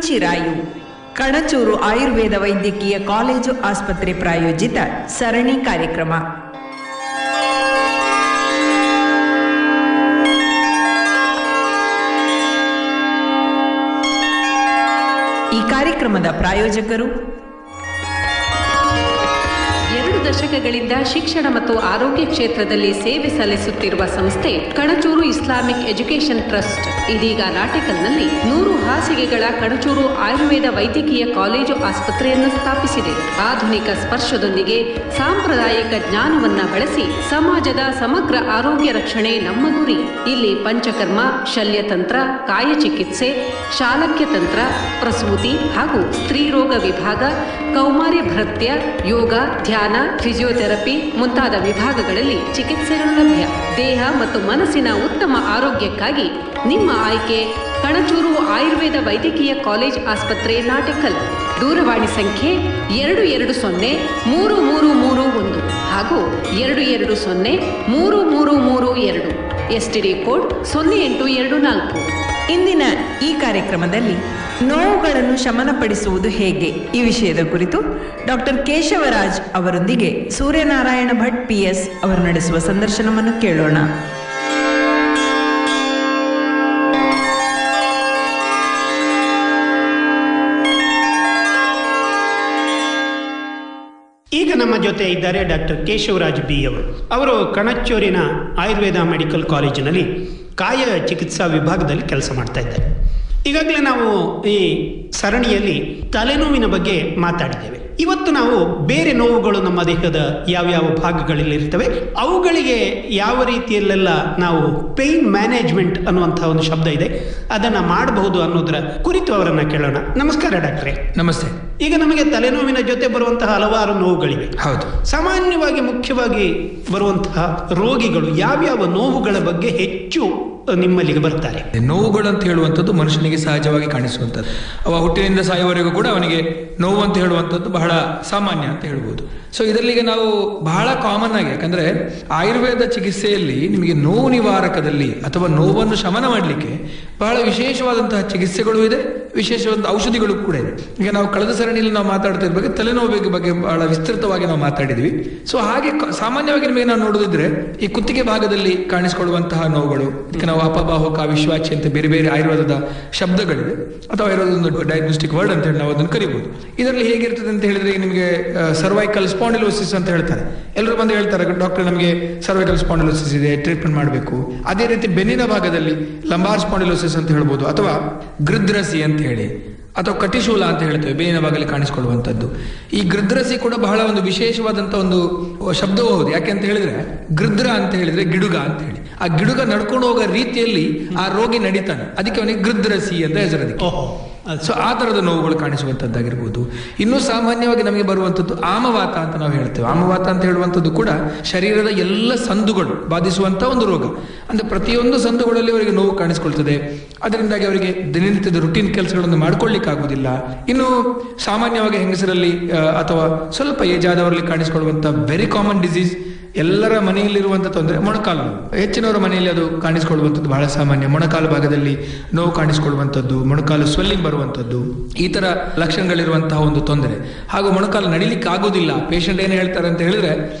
ಚಿರಾಯು ಕಣಚೂರು ಆಯುರ್ವೇದ ವೈದ್ಯಕೀಯ ಕಾಲೇಜು ಆಸ್ಪತ್ರೆ ಪ್ರಾಯೋಜಿತ ಸರಣಿ ಕಾರ್ಯಕ್ರಮ. ಈ ಕಾರ್ಯಕ್ರಮದ ಪ್ರಾಯೋಜಕರು 2 ದಶಕಗಳಿಂದ ಶಿಕ್ಷಣ ಮತ್ತು ಆರೋಗ್ಯ ಕ್ಷೇತ್ರದಲ್ಲಿ ಸೇವೆ ಸಲ್ಲಿಸುತ್ತಿರುವ ಸಂಸ್ಥೆ ಕಣಚೂರು ಇಸ್ಲಾಮಿಕ್ ಎಜುಕೇಷನ್ ಟ್ರಸ್ಟ್ ಇದೀಗ ನಾಟಿಕಲ್ನಲ್ಲಿ 100 ಹಾಸಿಗೆಗಳ ಕಣಚೂರು ಆಯುರ್ವೇದ ವೈದ್ಯಕೀಯ ಕಾಲೇಜು ಆಸ್ಪತ್ರೆಯನ್ನು ಸ್ಥಾಪಿಸಿದೆ. ಆಧುನಿಕ ಸ್ಪರ್ಶದೊಂದಿಗೆ ಸಾಂಪ್ರದಾಯಿಕ ಜ್ಞಾನವನ್ನ ಬಳಸಿ ಸಮಾಜದ ಸಮಗ್ರ ಆರೋಗ್ಯ ರಕ್ಷಣೆ ನಮ್ಮ ಗುರಿ. ಇಲ್ಲಿ ಪಂಚಕರ್ಮ, ಶಲ್ಯತಂತ್ರ, ಕಾಯಚಿಕಿತ್ಸೆ, ಶಾಲಕ್ಯತಂತ್ರ, ಪ್ರಸೂತಿ ಹಾಗೂ ಸ್ತ್ರೀರೋಗ ವಿಭಾಗ, ಕೌಮಾರ್ಯ ಭೃತ್ಯ, ಯೋಗ, ಧ್ಯಾನ, ಫಿಸಿಯೋಥೆರಪಿ ಮುಂತಾದ ವಿಭಾಗಗಳಲ್ಲಿ ಚಿಕಿತ್ಸೆಗಳು ಲಭ್ಯ. ದೇಹ ಮತ್ತು ಮನಸ್ಸಿನ ಉತ್ತಮ ಆರೋಗ್ಯಕ್ಕಾಗಿ ನಿಮ್ಮ ಆಯ್ಕೆ ಕಣಚೂರು ಆಯುರ್ವೇದ ವೈದ್ಯಕೀಯ ಕಾಲೇಜ್ ಆಸ್ಪತ್ರೆ ನಾಟಿಕಲ್. ದೂರವಾಣಿ ಸಂಖ್ಯೆ 22033331 ಹಾಗೂ 22033332. STD code 0824. ಇಂದಿನ ಈ ಕಾರ್ಯಕ್ರಮದಲ್ಲಿ ನೋವುಗಳನ್ನು ಶಮನಪಡಿಸುವುದು ಹೇಗೆ ಈ ವಿಷಯದ ಕುರಿತು ಡಾಕ್ಟರ್ ಕೇಶವರಾಜ್ ಅವರೊಂದಿಗೆ ಸೂರ್ಯನಾರಾಯಣ ಭಟ್ PS ಅವರು ನಡೆಸುವ ಸಂದರ್ಶನವನ್ನು ಕೇಳೋಣ. ಈಗ ನಮ್ಮ ಜೊತೆ ಇದ್ದಾರೆ ಡಾಕ್ಟರ್ ಕೇಶವರಾಜ್ B ಅವರು ಕಣಚೂರಿನ ಆಯುರ್ವೇದ ಮೆಡಿಕಲ್ ಕಾಲೇಜಿನಲ್ಲಿ ಕಾಯ ಚಿಕಿತ್ಸಾ ವಿಭಾಗದಲ್ಲಿ ಕೆಲಸ ಮಾಡ್ತಾ ಇದ್ದಾರೆ. ಈಗಾಗಲೇ ನಾವು ಈ ಸರಣಿಯಲ್ಲಿ ತಲೆನೋವಿನ ಬಗ್ಗೆ ಮಾತಾಡಿದ್ದೇವೆ. ಇವತ್ತು ನಾವು ಬೇರೆ ನೋವುಗಳು ನಮ್ಮ ದೇಹದ ಯಾವ್ಯಾವ ಭಾಗಗಳಲ್ಲಿ ಇರ್ತವೆ, ಅವುಗಳಿಗೆ ಯಾವ ರೀತಿಯಲ್ಲೆಲ್ಲ ನಾವು ಪೇಯ್ನ್ ಮ್ಯಾನೇಜ್ಮೆಂಟ್ ಅನ್ನುವಂಥ ಒಂದು ಶಬ್ದ ಇದೆ, ಅದನ್ನು ಮಾಡಬಹುದು ಅನ್ನೋದರ ಕುರಿತು ಅವರನ್ನು ಕೇಳೋಣ. ನಮಸ್ಕಾರ ಡಾಕ್ಟ್ರೇ. ನಮಸ್ತೆ. ಈಗ ನಮಗೆ ತಲೆನೋವಿನ ಜೊತೆ ಬರುವಂತಹ ಹಲವಾರು ನೋವುಗಳಿವೆ. ಹೌದು. ಸಾಮಾನ್ಯವಾಗಿ ಮುಖ್ಯವಾಗಿ ಬರುವಂತಹ ರೋಗಿಗಳು ಯಾವ್ಯಾವ ನೋವುಗಳ ಬಗ್ಗೆ ಹೆಚ್ಚು ನಿಮ್ಮಲ್ಲಿಗೆ ಬರ್ತಾರೆ? ನೋವುಗಳು ಅಂತ ಹೇಳುವಂಥದ್ದು ಮನುಷ್ಯನಿಗೆ ಸಹಜವಾಗಿ ಕಾಣಿಸುವಂಥದ್ದು. ಅವ ಹುಟ್ಟಿನಿಂದ ಸಾಯುವವರೆಗೂ ಕೂಡ ಅವನಿಗೆ ನೋವು ಅಂತ ಹೇಳುವಂಥದ್ದು ಬಹಳ ಸಾಮಾನ್ಯ ಅಂತ ಹೇಳ್ಬೋದು. ಸೊ ಇದರಲ್ಲಿಗೆ ನಾವು ಬಹಳ ಕಾಮನ್ ಆಗಿ, ಯಾಕಂದ್ರೆ ಆಯುರ್ವೇದ ಚಿಕಿತ್ಸೆಯಲ್ಲಿ ನಿಮಗೆ ನೋವು ನಿವಾರಕದಲ್ಲಿ ಅಥವಾ ನೋವನ್ನು ಶಮನ ಮಾಡಲಿಕ್ಕೆ ಬಹಳ ವಿಶೇಷವಾದಂತಹ ಚಿಕಿತ್ಸೆಗಳು ಇದೆ, ವಿಶೇಷವಾದ ಔಷಧಿಗಳು ಕೂಡ ಇದೆ. ಈಗ ನಾವು ಕಳೆದ ಸರಣಿಯಲ್ಲಿ ನಾವು ಮಾತಾಡ್ತಿರ್ಬೇಕು ತಲೆನೋವಿನ ಬಗ್ಗೆ ಬಹಳ ವಿಸ್ತೃತವಾಗಿ ನಾವು ಮಾತಾಡಿದ್ವಿ. ಸೊ ಹಾಗೆ ಸಾಮಾನ್ಯವಾಗಿ ನಿಮಗೆ ನಾವು ನೋಡೋದಿದ್ರೆ ಈ ಕುತ್ತಿಗೆ ಭಾಗದಲ್ಲಿ ಕಾಣಿಸಿಕೊಳ್ಳುವಂತಹ ನೋವುಗಳು, ಇದಕ್ಕೆ ನಾವು ಅಪಬಾಹುಕ, ವಿಶ್ವಾಚಿ ಅಂತ ಬೇರೆ ಬೇರೆ ಆಯುರ್ವೇದದ ಶಬ್ದಗಳಿದೆ, ಅಥವಾ ಆಯುರ್ವೇದದ ಡಯಾಗ್ನೋಸ್ಟಿಕ್ ವರ್ಡ್ ಅಂತ ಹೇಳಿ ನಾವು ಅದನ್ನು ಕರಿಬಹುದು. ಇದರಲ್ಲಿ ಹೇಗಿರ್ತದೆ ಅಂತ ಹೇಳಿದ್ರೆ ನಿಮಗೆ ಸರ್ವೈಕಲ್ ಸ್ಪಾಂಡಿಲೋಸಿಸ್ ಅಂತ ಹೇಳ್ತಾರೆ. ಎಲ್ಲರೂ ಬಂದು ಹೇಳ್ತಾರೆ ಡಾಕ್ಟರ್ ನಮಗೆ ಸರ್ವೈಕಲ್ ಸ್ಪಾಂಡಿಲೋಸಿಸ್ ಇದೆ, ಟ್ರೀಟ್ಮೆಂಟ್ ಮಾಡಬೇಕು. ಅದೇ ರೀತಿ ಬೆನ್ನಿನ ಭಾಗದಲ್ಲಿ ಲಂಬಾರ್ ಸ್ಪಾಂಡಿಲೋಸಿಸ್ ಅಂತ ಹೇಳ್ಬೋದು, ಅಥವಾ ಗೃದ್ರಸಿ ಅಂತ ಹೇಳಿ, ಅಥವಾ ಕಟಿಶೂಲ ಅಂತ ಹೇಳ್ತೇವೆ, ಬೇನಿನ ಭಾಗದಲ್ಲಿ ಕಾಣಿಸಿಕೊಳ್ಳುವಂಥದ್ದು. ಈ ಗೃದ್ರಸಿ ಕೂಡ ಬಹಳ ಒಂದು ವಿಶೇಷವಾದಂಥ ಒಂದು ಶಬ್ದವೂ ಹೌದು. ಯಾಕೆ ಅಂತ ಹೇಳಿದ್ರೆ ಗೃದ್ರ ಅಂತ ಹೇಳಿದ್ರೆ ಗಿಡುಗ ಅಂತ ಹೇಳಿ, ಆ ಗಿಡುಗ ನಡ್ಕೊಂಡು ಹೋಗೋ ರೀತಿಯಲ್ಲಿ ಆ ರೋಗಿ ನಡೀತಾನೆ, ಅದಕ್ಕೆ ಅವನಿಗೆ ಗೃದ್ರಸಿ ಅಂತ ಹೆಸರು ಅದಕ್ಕೆ. ಸೊ ಆ ತರದ ನೋವುಗಳು ಕಾಣಿಸುವಂತದ್ದಾಗಿರ್ಬೋದು. ಇನ್ನೂ ಸಾಮಾನ್ಯವಾಗಿ ನಮಗೆ ಬರುವಂಥದ್ದು ಆಮವಾತ ಅಂತ ನಾವು ಹೇಳ್ತೇವೆ. ಆಮವಾತ ಅಂತ ಹೇಳುವಂಥದ್ದು ಕೂಡ ಶರೀರದ ಎಲ್ಲ ಸಂದುಗಳು ಬಾಧಿಸುವಂತ ಒಂದು ರೋಗ. ಅಂದ್ರೆ ಪ್ರತಿಯೊಂದು ಸಂದುಗಳಲ್ಲಿ ಅವರಿಗೆ ನೋವು ಕಾಣಿಸ್ಕೊಳ್ತದೆ. ಅದರಿಂದಾಗಿ ಅವರಿಗೆ ದಿನನಿತ್ಯದ ರುಟೀನ್ ಕೆಲಸಗಳನ್ನು ಮಾಡ್ಕೊಳ್ಳಿಕ್ಕೆ ಆಗುದಿಲ್ಲ. ಇನ್ನು ಸಾಮಾನ್ಯವಾಗಿ ಹೆಂಗಸರಲ್ಲಿ ಅಥವಾ ಸ್ವಲ್ಪ ಏಜ್ ಆದವರಲ್ಲಿ ಕಾಣಿಸಿಕೊಳ್ಳುವಂತ ವೆರಿ ಕಾಮನ್ ಡಿಸೀಸ್, ಎಲ್ಲರ ಮನೆಯಲ್ಲಿರುವಂಥ ತೊಂದರೆ ಮೊಣಕಾಲು ನೋವು. ಹೆಚ್ಚಿನವರ ಮನೆಯಲ್ಲಿ ಅದು ಕಾಣಿಸಿಕೊಳ್ಳುವಂಥದ್ದು ಬಹಳ ಸಾಮಾನ್ಯ. ಮೊಣಕಾಲು ಭಾಗದಲ್ಲಿ ನೋವು ಕಾಣಿಸಿಕೊಳ್ಳುವಂಥದ್ದು, ಮೊಣಕಾಲು ಸ್ವೆಲ್ಲಿಂಗ್ ಬರುವಂಥದ್ದು, ಈ ತರ ಲಕ್ಷಣಗಳಿರುವಂತಹ ಒಂದು ತೊಂದರೆ. ಹಾಗೂ ಮೊಣಕಾಲು ನಡಿಲಿಕ್ಕೆ ಆಗೋದಿಲ್ಲ. ಪೇಷಂಟ್ ಏನು ಹೇಳ್ತಾರೆ ಅಂತ ಹೇಳಿದ್ರೆ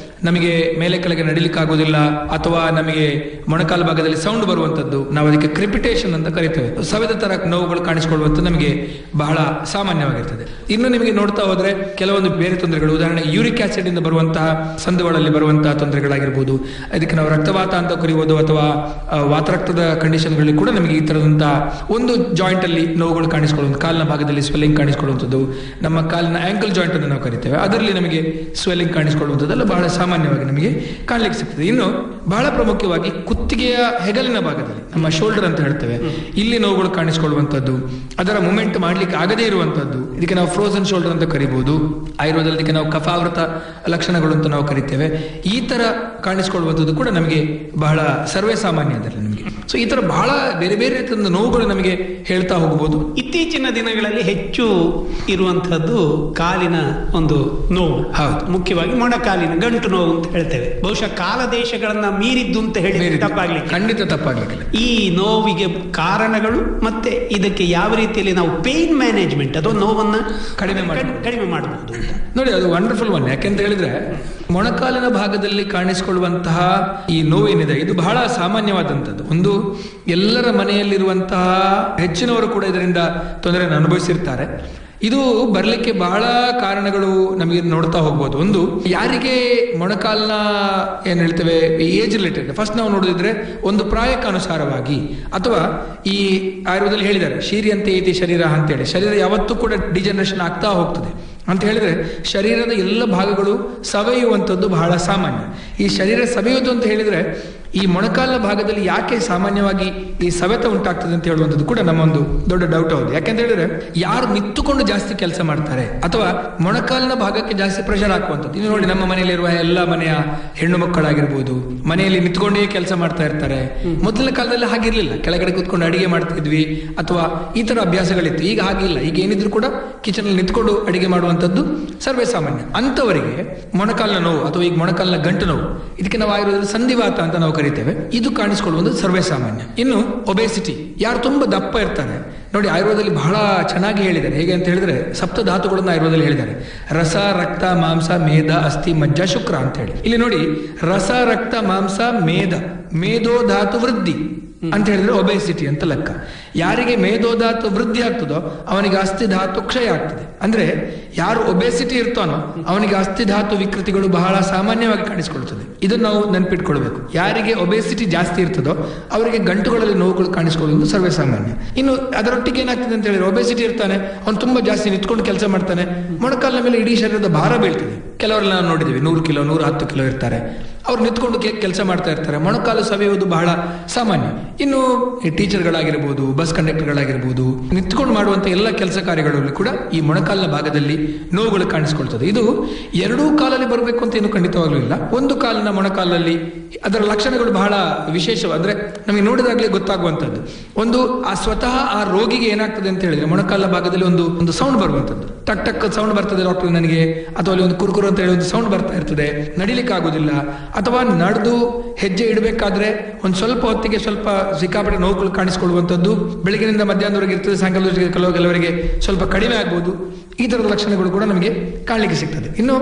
ನಮಗೆ ಮೇಲೆ ಕೆಳಗೆ ನಡಿಲಿಕ್ಕೆ ಆಗೋದಿಲ್ಲ, ಅಥವಾ ನಮಗೆ ಮೊಣಕಾಲು ಭಾಗದಲ್ಲಿ ಸೌಂಡ್ ಬರುವಂಥದ್ದು, ನಾವು ಅದಕ್ಕೆ ಕ್ರಿಪಿಟೇಷನ್ ಅಂತ ಕರಿತೇವೆ. ಸವೆದ ತರ ನೋವುಗಳು ಕಾಣಿಸಿಕೊಳ್ಳುವಂಥದ್ದು ನಮಗೆ ಬಹಳ ಸಾಮಾನ್ಯವಾಗಿರ್ತದೆ. ಇನ್ನು ನಿಮಗೆ ನೋಡ್ತಾ ಹೋದ್ರೆ ಕೆಲವೊಂದು ಬೇರೆ ತೊಂದರೆಗಳು, ಉದಾಹರಣೆ ಯೂರಿಕ್ ಆಸಿಡ್ ಇಂದ ಬರುವಂತಹ ಸಂದುಗಳಲ್ಲಿ ಬರುವಂತಹ ತೊಂದರೆಗಳಾಗಿರ್ಬೋದು, ಅದಕ್ಕೆ ನಾವು ರಕ್ತವಾತ ಅಂತ ಕರಿಬೋದು, ಅಥವಾ ವಾತರಕ್ತದ ಕಂಡೀಷನ್ಗಳಲ್ಲಿ ಕೂಡ ನಮಗೆ ಈ ತರದಂತಹ ಒಂದು ಜಾಯಿಂಟ್ ಅಲ್ಲಿ ನೋವುಗಳು ಕಾಣಿಸಿಕೊಳ್ಳುವಂಥ, ಕಾಲಿನ ಭಾಗದಲ್ಲಿ ಸ್ವೆಲ್ಲಿಂಗ್ ಕಾಣಿಸಿಕೊಳ್ಳುವಂಥದ್ದು, ನಮ್ಮ ಕಾಲಿನ ಆಂಕಲ್ ಜಾಯಿಂಟ್ ಅನ್ನು ನಾವು ಕರಿತೇವೆ, ಅದರಲ್ಲಿ ನಮಗೆ ಸ್ವೆಲ್ಲಿಂಗ್ ಕಾಣಿಸಿಕೊಳ್ಳುವಂಥದ್ದೆಲ್ಲ ಬಹಳ ಸಾಮಾನ್ಯವಾಗಿ ನಮಗೆ ಕಾಣಲಿಕ್ಕೆ ಸಿಗ್ತದೆ. ಇನ್ನು ಬಹಳ ಪ್ರಮುಖವಾಗಿ ಕುತ್ತಿಗೆಯ ಹೆಗಲಿನ ಭಾಗದಲ್ಲಿ, ನಮ್ಮ ಶೋಲ್ಡರ್ ಅಂತ ಹೇಳ್ತೇವೆ, ಇಲ್ಲಿ ನೋವುಗಳು ಕಾಣಿಸಿಕೊಳ್ಳುವಂಥದ್ದು, ಅದರ ಮೂಮೆಂಟ್ ಮಾಡ್ಲಿಕ್ಕೆ ಆಗದೇ ಇರುವಂತದ್ದು, ಇದಕ್ಕೆ ನಾವು ಫ್ರೋಸನ್ ಶೋಲ್ಡರ್ ಅಂತ ಕರಿಬಹುದು. ಆಯುರ್ವೇದದಲ್ಲಿ ಇದಕ್ಕೆ ನಾವು ಕಫಾವೃತ ಲಕ್ಷಣಗಳು ಅಂತ ನಾವು ಕರಿತೇವೆ. ಈ ತರ ಕಾಣಿಸಿಕೊಳ್ಳುವಂಥದ್ದು ಕೂಡ ನಮಗೆ ಬಹಳ ಸರ್ವೇ ಸಾಮಾನ್ಯ ಅದರಲ್ಲಿ ನಮಗೆ. ಸೊ ಈ ತರ ಬಹಳ ಬೇರೆ ಬೇರೆ ರೀತಿಯ ನೋವುಗಳು ನಮಗೆ ಹೇಳ್ತಾ ಹೋಗಬಹುದು. ಇತ್ತೀಚಿನ ದಿನಗಳಲ್ಲಿ ಹೆಚ್ಚು ಇರುವಂತಹದ್ದು ಕಾಲಿನ ಒಂದು ನೋವು. ಹೌದು, ಮುಖ್ಯವಾಗಿ ಮೊಣಕಾಲಿನ ಗಂಟು ನೋವು ಅಂತ ಹೇಳ್ತೇವೆ. ಬಹುಶಃ ಕಾಲ ದೇಶಗಳನ್ನ ಮೀರಿದ್ದು ಅಂತ ಹೇಳಿ ತಪ್ಪಾಗ್ಲಿಕ್ಕೆ ಖಂಡಿತ ತಪ್ಪಾಗ್ಲಿಕ್ಕಿಲ್ಲ. ಈ ನೋವಿಗೆ ಕಾರಣಗಳು ಮತ್ತೆ ಇದಕ್ಕೆ ಯಾವ ರೀತಿಯಲ್ಲಿ ನಾವು ಪೇನ್ ಮ್ಯಾನೇಜ್ಮೆಂಟ್ ಅಥವಾ ನೋವನ್ನ ಕಡಿಮೆ ಮಾಡಬಹುದು ನೋಡಿ, ಅದು ವಂಡರ್ಫುಲ್ ಒನ್. ಯಾಕೆಂತ ಹೇಳಿದ್ರೆ ಮೊಣಕಾಲಿನ ಭಾಗದಲ್ಲಿ ಕಾಣಿಸಿಕೊಳ್ಳುವಂತಹ ಈ ನೋವೇನಿದೆ ಇದು ಬಹಳ ಸಾಮಾನ್ಯವಾದಂಥದ್ದು. ಒಂದು ಎಲ್ಲರ ಮನೆಯಲ್ಲಿರುವಂತಹ ಹೆಚ್ಚಿನವರು ಕೂಡ ಇದರಿಂದ ತೊಂದರೆಯನ್ನು ಅನುಭವಿಸಿರ್ತಾರೆ. ಇದು ಬರಲಿಕ್ಕೆ ಬಹಳ ಕಾರಣಗಳು ನಮಗೆ ನೋಡ್ತಾ ಹೋಗ್ಬೋದು. ಒಂದು, ಯಾರಿಗೆ ಮೊಣಕಾಲಿನ ಏನ್ ಹೇಳ್ತೇವೆ ಏಜ್ ರಿಲೇಟೆಡ್, ಫಸ್ಟ್ ನಾವು ನೋಡಿದ್ರೆ ಒಂದು ಪ್ರಾಯಕ್ಕನುಸಾರವಾಗಿ, ಅಥವಾ ಈ ಆಯುರ್ವೇದದಲ್ಲಿ ಹೇಳಿದ್ದಾರೆ ಶೀರ್ಯಂತೆ ಐತಿ ಶರೀರ ಅಂತೇಳಿ, ಶರೀರ ಯಾವತ್ತೂ ಕೂಡ ಡಿಜನರೇಷನ್ ಆಗ್ತಾ ಹೋಗ್ತದೆ ಅಂತ ಹೇಳಿದ್ರೆ ಶರೀರದ ಎಲ್ಲ ಭಾಗಗಳು ಸವೆಯುವಂಥದ್ದು ಬಹಳ ಸಾಮಾನ್ಯ. ಈ ಶರೀರ ಸವೆಯೋದು ಅಂತ ಹೇಳಿದ್ರೆ ಈ ಮೊಣಕಾಲಿನ ಭಾಗದಲ್ಲಿ ಯಾಕೆ ಸಾಮಾನ್ಯವಾಗಿ ಈ ಸವೆತ ಉಂಟಾಗ್ತದೆ ಅಂತ ಹೇಳುವಂಥದ್ದು ಕೂಡ ನಮ್ಮೊಂದು ದೊಡ್ಡ ಡೌಟ್ ಹೌದು. ಯಾಕೆಂತ ಹೇಳಿದ್ರೆ ಯಾರು ನಿಂತುಕೊಂಡು ಜಾಸ್ತಿ ಕೆಲಸ ಮಾಡ್ತಾರೆ ಅಥವಾ ಮೊಣಕಾಲಿನ ಭಾಗಕ್ಕೆ ಜಾಸ್ತಿ ಪ್ರೆಷರ್ ಹಾಕುವಂಥದ್ದು. ಇನ್ನು ನೋಡಿ, ನಮ್ಮ ಮನೆಯಲ್ಲಿರುವ ಎಲ್ಲ ಮನೆಯ ಹೆಣ್ಣು ಮಕ್ಕಳಾಗಿರ್ಬೋದು ಮನೆಯಲ್ಲಿ ನಿಂತ್ಕೊಂಡೇ ಕೆಲಸ ಮಾಡ್ತಾ ಇರ್ತಾರೆ. ಮೊದಲಿನ ಕಾಲದಲ್ಲಿ ಹಾಗಿರ್ಲಿಲ್ಲ, ಕೆಳಗಡೆ ಕೂತ್ಕೊಂಡು ಅಡಿಗೆ ಮಾಡ್ತಿದ್ವಿ ಅಥವಾ ಈ ತರ ಅಭ್ಯಾಸಗಳಿತ್ತು. ಈಗ ಹಾಗಿಲ್ಲ. ಈಗ ಏನಿದ್ರು ಕೂಡ ಕಿಚನ್ ಅಲ್ಲಿ ನಿಂತ್ಕೊಂಡು ಅಡಿಗೆ ಮಾಡುವಂಥದ್ದು ಸರ್ವೇ ಸಾಮಾನ್ಯ. ಅಂತವರಿಗೆ ಮೊಣಕಾಲಿನ ನೋವು ಅಥವಾ ಈಗ ಮೊಣಕಾಲಿನ ಗಂಟು ನೋವು, ಇದಕ್ಕೆ ನಾವು ಆಯುರ್ವೇದದಲ್ಲಿ ಸಂಧಿವಾತ ಅಂತ ನಾವು ಕರಿತೇವೆ, ಇದು ಕಾಣಿಸಿಕೊಳ್ಳುವುದು ಸರ್ವೇ ಸಾಮಾನ್ಯ. ಇನ್ನು ಒಬೆಸಿಟಿ, ಯಾರು ತುಂಬಾ ದಪ್ಪ ಇರ್ತಾರೆ ನೋಡಿ, ಆಯುರ್ವೇದದಲ್ಲಿ ಬಹಳ ಚೆನ್ನಾಗಿ ಹೇಳಿದ್ದಾರೆ. ಹೇಗೆ ಅಂತ ಹೇಳಿದ್ರೆ ಸಪ್ತ ಧಾತುಗಳನ್ನು ಆಯುರ್ವೇದದಲ್ಲಿ ಹೇಳಿದ್ದಾರೆ. ರಸ, ರಕ್ತ, ಮಾಂಸ, ಮೇಧ, ಅಸ್ಥಿ, ಮಜ್ಜ, ಶುಕ್ರ ಅಂತ ಹೇಳಿ. ಇಲ್ಲಿ ನೋಡಿ, ರಸ, ರಕ್ತ, ಮಾಂಸ, ಮೇಧ, ಮೇಧೋ ಧಾತು ವೃದ್ಧಿ ಅಂತ ಹೇಳಿದ್ರೆ ಒಬೆಸಿಟಿ ಅಂತ ಲೆಕ್ಕ. ಯಾರಿಗೆ ಮೇಧೋಧಾತು ವೃದ್ಧಿ ಆಗ್ತದೋ ಅವನಿಗೆ ಅಸ್ಥಿಧಾತು ಕ್ಷಯ ಆಗ್ತದೆ. ಅಂದ್ರೆ ಯಾರು ಒಬೆಸಿಟಿ ಇರ್ತಾನೋ ಅವನಿಗೆ ಅಸ್ಥಿಧಾತು ವಿಕೃತಿಗಳು ಬಹಳ ಸಾಮಾನ್ಯವಾಗಿ ಕಾಣಿಸಿಕೊಳ್ತದೆ. ಇದನ್ನು ನಾವು ನೆನಪಿಟ್ಕೊಳ್ಬೇಕು. ಯಾರಿಗೆ ಒಬೆಸಿಟಿ ಜಾಸ್ತಿ ಇರ್ತದೋ ಅವರಿಗೆ ಗಂಟುಗಳಲ್ಲಿ ನೋವುಗಳು ಕಾಣಿಸಿಕೊಳ್ಳುವುದು ಸರ್ವೇ ಸಾಮಾನ್ಯ. ಇನ್ನು ಅದರೊಟ್ಟಿಗೆ ಏನಾಗ್ತದೆ ಅಂತ ಹೇಳಿದ್ರೆ, ಒಬೆಸಿಟಿ ಇರ್ತಾನೆ, ಅವನು ತುಂಬಾ ಜಾಸ್ತಿ ನಿಂತ್ಕೊಂಡು ಕೆಲಸ ಮಾಡ್ತಾನೆ, ಮೊಣಕಾಲಿನ ಮೇಲೆ ಇಡೀ ಶರೀರದ ಭಾರ ಬೀಳ್ತದೆ. ಕೆಲವರೆಲ್ಲ ನಾವು ನೋಡಿದ್ದೀವಿ 100 ಕಿಲೋ 110 ಕಿಲೋ ಇರ್ತಾರೆ, ಅವ್ರು ನಿಂತ್ಕೊಂಡು ಕೆಲಸ ಮಾಡ್ತಾ ಇರ್ತಾರೆ, ಮೊಣಕಾಲು ಸವೆಯುವುದು ಬಹಳ ಸಾಮಾನ್ಯ. ಇನ್ನು ಟೀಚರ್ಗಳಾಗಿರ್ಬೋದು, ಬಸ್ ಕಂಡಕ್ಟರ್ಗಳಾಗಿರ್ಬೋದು, ನಿಂತ್ಕೊಂಡು ಮಾಡುವಂತ ಎಲ್ಲ ಕೆಲಸ ಕಾರ್ಯಗಳಲ್ಲಿ ಕೂಡ ಈ ಮೊಣಕಾಲಿನ ಭಾಗದಲ್ಲಿ ನೋವುಗಳು ಕಾಣಿಸ್ಕೊಳ್ತದೆ. ಇದು ಎರಡೂ ಕಾಲಲ್ಲಿ ಬರಬೇಕು ಅಂತ ಏನು ಖಂಡಿತವಾಗ್ಲೂ ಇಲ್ಲ. ಒಂದು ಕಾಲಿನ ಮೊಣಕಾಲಲ್ಲಿ ಅದರ ಲಕ್ಷಣಗಳು ಬಹಳ ವಿಶೇಷ, ಅಂದ್ರೆ ನಮಗೆ ನೋಡಿದಾಗಲೇ ಗೊತ್ತಾಗುವಂಥದ್ದು. ಒಂದು, ಆ ಸ್ವತಃ ಆ ರೋಗಿಗೆ ಏನಾಗ್ತದೆ ಅಂತ ಹೇಳಿದ್ರೆ ಮೊಣಕಾಲಿನ ಭಾಗದಲ್ಲಿ ಒಂದು ಸೌಂಡ್ ಬರುವಂಥದ್ದು, ಟಕ್ ಟಕ್ ಸೌಂಡ್ ಬರ್ತದೆ ಡಾಕ್ಟರ್ ನನಗೆ, ಅಥವಾ ಅಲ್ಲಿ ಒಂದು ಕುರುಕುರು ಅಂತ ಹೇಳಿ ಒಂದು ಸೌಂಡ್ ಬರ್ತಾ ಇರ್ತದೆ, ನಡಿಲಿಕ್ಕೆ ಆಗುದಿಲ್ಲ, ಅಥವಾ ನಡೆದು ಹೆಜ್ಜೆ ಇಡಬೇಕಾದ್ರೆ ಒಂದು ಸ್ವಲ್ಪ ಹೊತ್ತಿಗೆ ಸ್ವಲ್ಪ ಸಿಕ್ಕಾಪಟ್ಟೆ ನೋವುಗಳು ಕಾಣಿಸಿಕೊಳ್ಳುವಂಥದ್ದು, ಬೆಳಗಿನಿಂದ ಮಧ್ಯಾಹ್ನದವರೆಗೆ ಇರ್ತದೆ, ಸಾಯಂಕಾಲದವರೆಗೆ ಕೆಲವರಿಗೆ ಸ್ವಲ್ಪ ಕಡಿಮೆ ಆಗ್ಬೋದು. ಈ ತರದ ಲಕ್ಷಣಗಳು ಕೂಡ ನಮಗೆ ಕಾಣಲಿಕ್ಕೆ ಸಿಗ್ತದೆ. ಇನ್ನು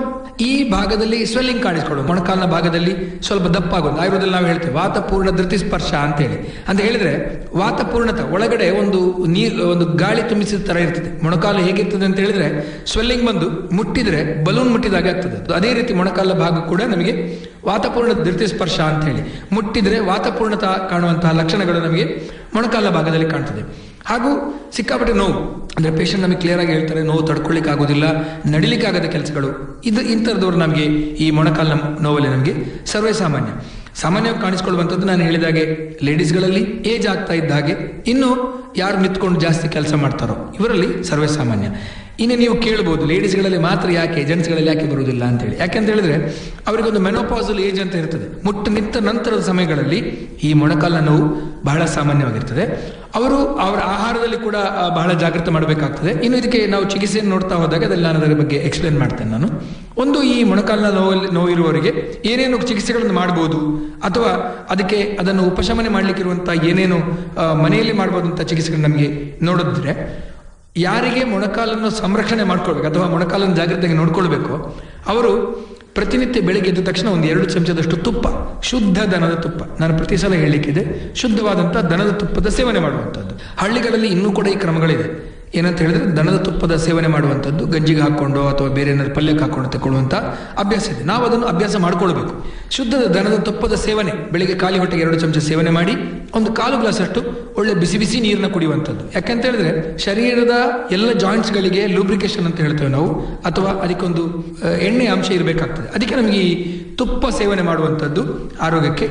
ಈ ಭಾಗದಲ್ಲಿ ಸ್ವೆಲ್ಲಿಂಗ್ ಕಾಣಿಸ್ಕೊಳ್ಳೋದು, ಮೊಣಕಾಲಿನ ಭಾಗದಲ್ಲಿ ಸ್ವಲ್ಪ ದಪ್ಪ ಆಗೋದು. ಆಯುರ್ವೇದದಲ್ಲಿ ನಾವು ಹೇಳ್ತೇವೆ ವಾತಪೂರ್ಣ ಧೃತಿ ಸ್ಪರ್ಶ ಅಂತ ಹೇಳಿ. ಅಂತ ಹೇಳಿದ್ರೆ ವಾತಪೂರ್ಣತ, ಒಳಗಡೆ ಒಂದು ಗಾಳಿ ತುಂಬಿಸಿದ ತರ ಇರ್ತದೆ. ಮೊಣಕಾಲು ಹೇಗಿರ್ತದೆ ಅಂತ ಹೇಳಿದ್ರೆ ಸ್ವೆಲ್ಲಿಂಗ್ ಬಂದು ಮುಟ್ಟಿದ್ರೆ ಬಲೂನ್ ಮುಟ್ಟಿದಾಗ ಆಗ್ತದೆ. ಅದೇ ರೀತಿ ಮೊಣಕಾಲ ಭಾಗ ಕೂಡ ನಮಗೆ ವಾತಪೂರ್ಣ ಧೃತಿ ಸ್ಪರ್ಶ ಅಂತ ಹೇಳಿ, ಮುಟ್ಟಿದ್ರೆ ವಾತಪೂರ್ಣತ ಕಾಣುವಂತಹ ಲಕ್ಷಣಗಳು ನಮಗೆ ಮೊಣಕಾಲ ಭಾಗದಲ್ಲಿ ಕಾಣ್ತದೆ. ಹಾಗೂ ಸಿಕ್ಕಾಪಟ್ಟೆ ನೋವು, ಅಂದ್ರೆ ಪೇಷಂಟ್ ನಮಗೆ ಕ್ಲಿಯರ್ ಆಗಿ ಹೇಳ್ತಾರೆ ನೋವು ತಡ್ಕೊಳ್ಳಿಕ್ಕೆ ಆಗೋದಿಲ್ಲ, ನಡಿಲಿಕ್ಕೆ ಆಗದ ಕೆಲಸಗಳು, ಇಂಥರದವರು ನಮಗೆ ಈ ಮೊಣಕಾಲಿನ ನೋವಲ್ಲಿ ನಮಗೆ ಸರ್ವೇ ಸಾಮಾನ್ಯವಾಗಿ ಕಾಣಿಸ್ಕೊಳ್ಳುವಂಥದ್ದು ನಾನು ಹೇಳಿದಾಗೆ ಲೇಡೀಸ್ಗಳಲ್ಲಿ ಏಜ್ ಆಗ್ತಾ ಇದ್ದ ಹಾಗೆ, ಇನ್ನು ಯಾರು ನಿಂತ್ಕೊಂಡು ಜಾಸ್ತಿ ಕೆಲಸ ಮಾಡ್ತಾರೋ ಇವರಲ್ಲಿ ಸರ್ವೇ ಸಾಮಾನ್ಯ. ಇನ್ನು ನೀವು ಕೇಳ್ಬೋದು ಲೇಡೀಸ್ಗಳಲ್ಲಿ ಮಾತ್ರ ಯಾಕೆ, ಜೆಂಟ್ಸ್ಗಳಲ್ಲಿ ಯಾಕೆ ಬರುವುದಿಲ್ಲ ಅಂತೇಳಿ. ಯಾಕೆಂತ ಹೇಳಿದ್ರೆ ಅವರಿಗೊಂದು ಮೆನೋಪಾಸಲ್ ಏಜ್ ಅಂತ ಇರ್ತದೆ. ನಿಂತ ನಂತರದ ಸಮಯಗಳಲ್ಲಿ ಈ ಮೊಣಕಾಲಿನ ನೋವು ಬಹಳ ಸಾಮಾನ್ಯವಾಗಿರ್ತದೆ. ಅವರು ಅವರ ಆಹಾರದಲ್ಲಿ ಕೂಡ ಬಹಳ ಜಾಗೃತಿ ಮಾಡಬೇಕಾಗ್ತದೆ. ಇನ್ನು ಇದಕ್ಕೆ ನಾವು ಚಿಕಿತ್ಸೆಯನ್ನು ನೋಡ್ತಾ ಹೋದಾಗ ಅದೆಲ್ಲ ನಾನು ಅದರ ಬಗ್ಗೆ ಎಕ್ಸ್ಪ್ಲೇನ್ ಮಾಡ್ತೇನೆ ನಾನು. ಒಂದು, ಈ ಮೊಣಕಾಲಿನ ನೋವು ಇರುವವರಿಗೆ ಏನೇನು ಚಿಕಿತ್ಸೆಗಳನ್ನು ಮಾಡಬಹುದು ಅಥವಾ ಅದನ್ನು ಉಪಶಮನೆ ಮಾಡ್ಲಿಕ್ಕಿರುವಂತಹ ಏನೇನು ಮನೆಯಲ್ಲಿ ಮಾಡಬಹುದಂತ ಚಿಕಿತ್ಸೆಗಳು ನಮಗೆ ನೋಡಿದ್ರೆ, ಯಾರಿಗೆ ಮೊಣಕಾಲನ್ನು ಸಂರಕ್ಷಣೆ ಮಾಡ್ಕೊಳ್ಬೇಕು ಅಥವಾ ಮೊಣಕಾಲನ್ನು ಜಾಗ್ರತೆಗೆ ನೋಡ್ಕೊಳ್ಬೇಕು ಅವರು ಪ್ರತಿನಿತ್ಯ ಬೆಳಿಗ್ಗೆ ಎದ್ದ ತಕ್ಷಣ 1-2 ಚಮಚದಷ್ಟು ತುಪ್ಪ, ಶುದ್ಧ ದನದ ತುಪ್ಪ, ನಾನು ಪ್ರತಿ ಸಲ ಹೇಳಲಿಕ್ಕಿದೆ, ಶುದ್ಧವಾದಂತಹ ದನದ ತುಪ್ಪದ ಸೇವನೆ ಮಾಡುವಂಥದ್ದು. ಹಳ್ಳಿಗಳಲ್ಲಿ ಇನ್ನೂ ಕೂಡ ಈ ಕ್ರಮಗಳಿದೆ. ಏನಂತ ಹೇಳಿದ್ರೆ ದನದ ತುಪ್ಪದ ಸೇವನೆ ಮಾಡುವಂಥದ್ದು, ಗಂಜಿಗೆ ಹಾಕೊಂಡು ಅಥವಾ ಬೇರೆ ಏನಾದ್ರು ಪಲ್ಯಕ್ಕೆ ಹಾಕೊಂಡು ತಗೊಳ್ಳುವಂಥ ಅಭ್ಯಾಸ ಇದೆ. ನಾವು ಅದನ್ನು ಅಭ್ಯಾಸ ಮಾಡ್ಕೊಳ್ಬೇಕು. ಶುದ್ಧದ ದನದ ತುಪ್ಪದ ಸೇವನೆ ಬೆಳಿಗ್ಗೆ ಖಾಲಿ ಹೊಟ್ಟೆಗೆ 2 ಚಮಚ ಸೇವನೆ ಮಾಡಿ 1/4 ಗ್ಲಾಸ್ ಅಷ್ಟು ಒಳ್ಳೆ ಬಿಸಿ ಬಿಸಿ ನೀರನ್ನ ಕುಡಿಯುವಂಥದ್ದು. ಯಾಕಂತ ಹೇಳಿದ್ರೆ ಶರೀರದ ಎಲ್ಲ ಜಾಯಿಂಟ್ಸ್ಗಳಿಗೆ ಲೂಬ್ರಿಕೇಶನ್ ಅಂತ ಹೇಳ್ತೇವೆ ನಾವು, ಅಥವಾ ಅದಕ್ಕೊಂದು ಎಣ್ಣೆ ಅಂಶ ಇರಬೇಕಾಗ್ತದೆ. ಅದಕ್ಕೆ ನಮಗೆ ಈ ತುಪ್ಪ ಸೇವನೆ ಮಾಡುವಂಥದ್ದು ಆರೋಗ್ಯಕ್ಕೆ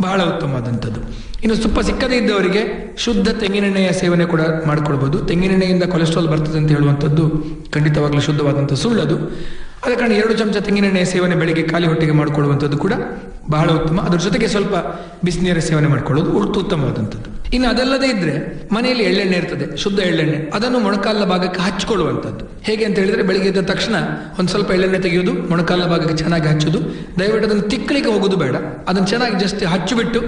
ಬಹಳ ಉತ್ತಮವಾದಂಥದ್ದು. ಇನ್ನು ತುಪ್ಪ ಸಿಕ್ಕದೇ ಇದ್ದವರಿಗೆ ಶುದ್ಧ ತೆಂಗಿನೆಣ್ಣೆಯ ಸೇವನೆ ಕೂಡ ಮಾಡಿಕೊಳ್ಬಹುದು. ತೆಂಗಿನೆಣ್ಣೆಯಿಂದ ಕೊಲೆಸ್ಟ್ರಾಲ್ ಬರ್ತದೆ ಅಂತ ಹೇಳುವಂಥದ್ದು ಖಂಡಿತವಾಗ್ಲೂ ಶುದ್ಧವಾದಂಥ ಸುಳ್ಳದು. ಆದ ಕಾರಣ 2 ಚಮಚ ತೆಂಗಿನೆಣ್ಣೆ ಸೇವನೆ ಬೆಳಿಗ್ಗೆ ಖಾಲಿ ಹೊಟ್ಟೆಗೆ ಮಾಡಿಕೊಳ್ಳುವಂಥದ್ದು ಕೂಡ ಬಹಳ ಉತ್ತಮ. ಅದ್ರ ಜೊತೆಗೆ ಸ್ವಲ್ಪ ಬಿಸಿನೀರ ಸೇವನೆ ಮಾಡ್ಕೊಳ್ಳೋದು ಉತ್ತಮವಾದಂಥದ್ದು. ಇನ್ನು ಅದಲ್ಲದೆ ಇದ್ರೆ ಮನೆಯಲ್ಲಿ ಎಳ್ಳೆಣ್ಣೆ ಇರ್ತದೆ, ಶುದ್ಧ ಎಳ್ಳೆಣ್ಣೆ, ಅದನ್ನು ಮೊಣಕಾಲ ಭಾಗಕ್ಕೆ ಹಚ್ಕೊಳ್ಳುವಂಥದ್ದು. ಹೇಗೆ ಅಂತ ಹೇಳಿದ್ರೆ ಬೆಳಿಗ್ಗೆ ಎದ್ದ ತಕ್ಷಣ ಒಂದು ಸ್ವಲ್ಪ ಎಳ್ಳೆಣ್ಣೆ ತೆಗೆಯೋದು, ಮೊಣಕಾಲ ಭಾಗಕ್ಕೆ ಚೆನ್ನಾಗಿ ಹಚ್ಚೋದು. ದಯವಿಟ್ಟು ಅದನ್ನು ತಿಕ್ಕಲಿಕ್ಕೆ ಹೋಗೋದು ಬೇಡ, ಅದನ್ನು ಚೆನ್ನಾಗಿ ಜಸ್ಟ್ ಹಚ್ಚಿಬಿಟ್ಟು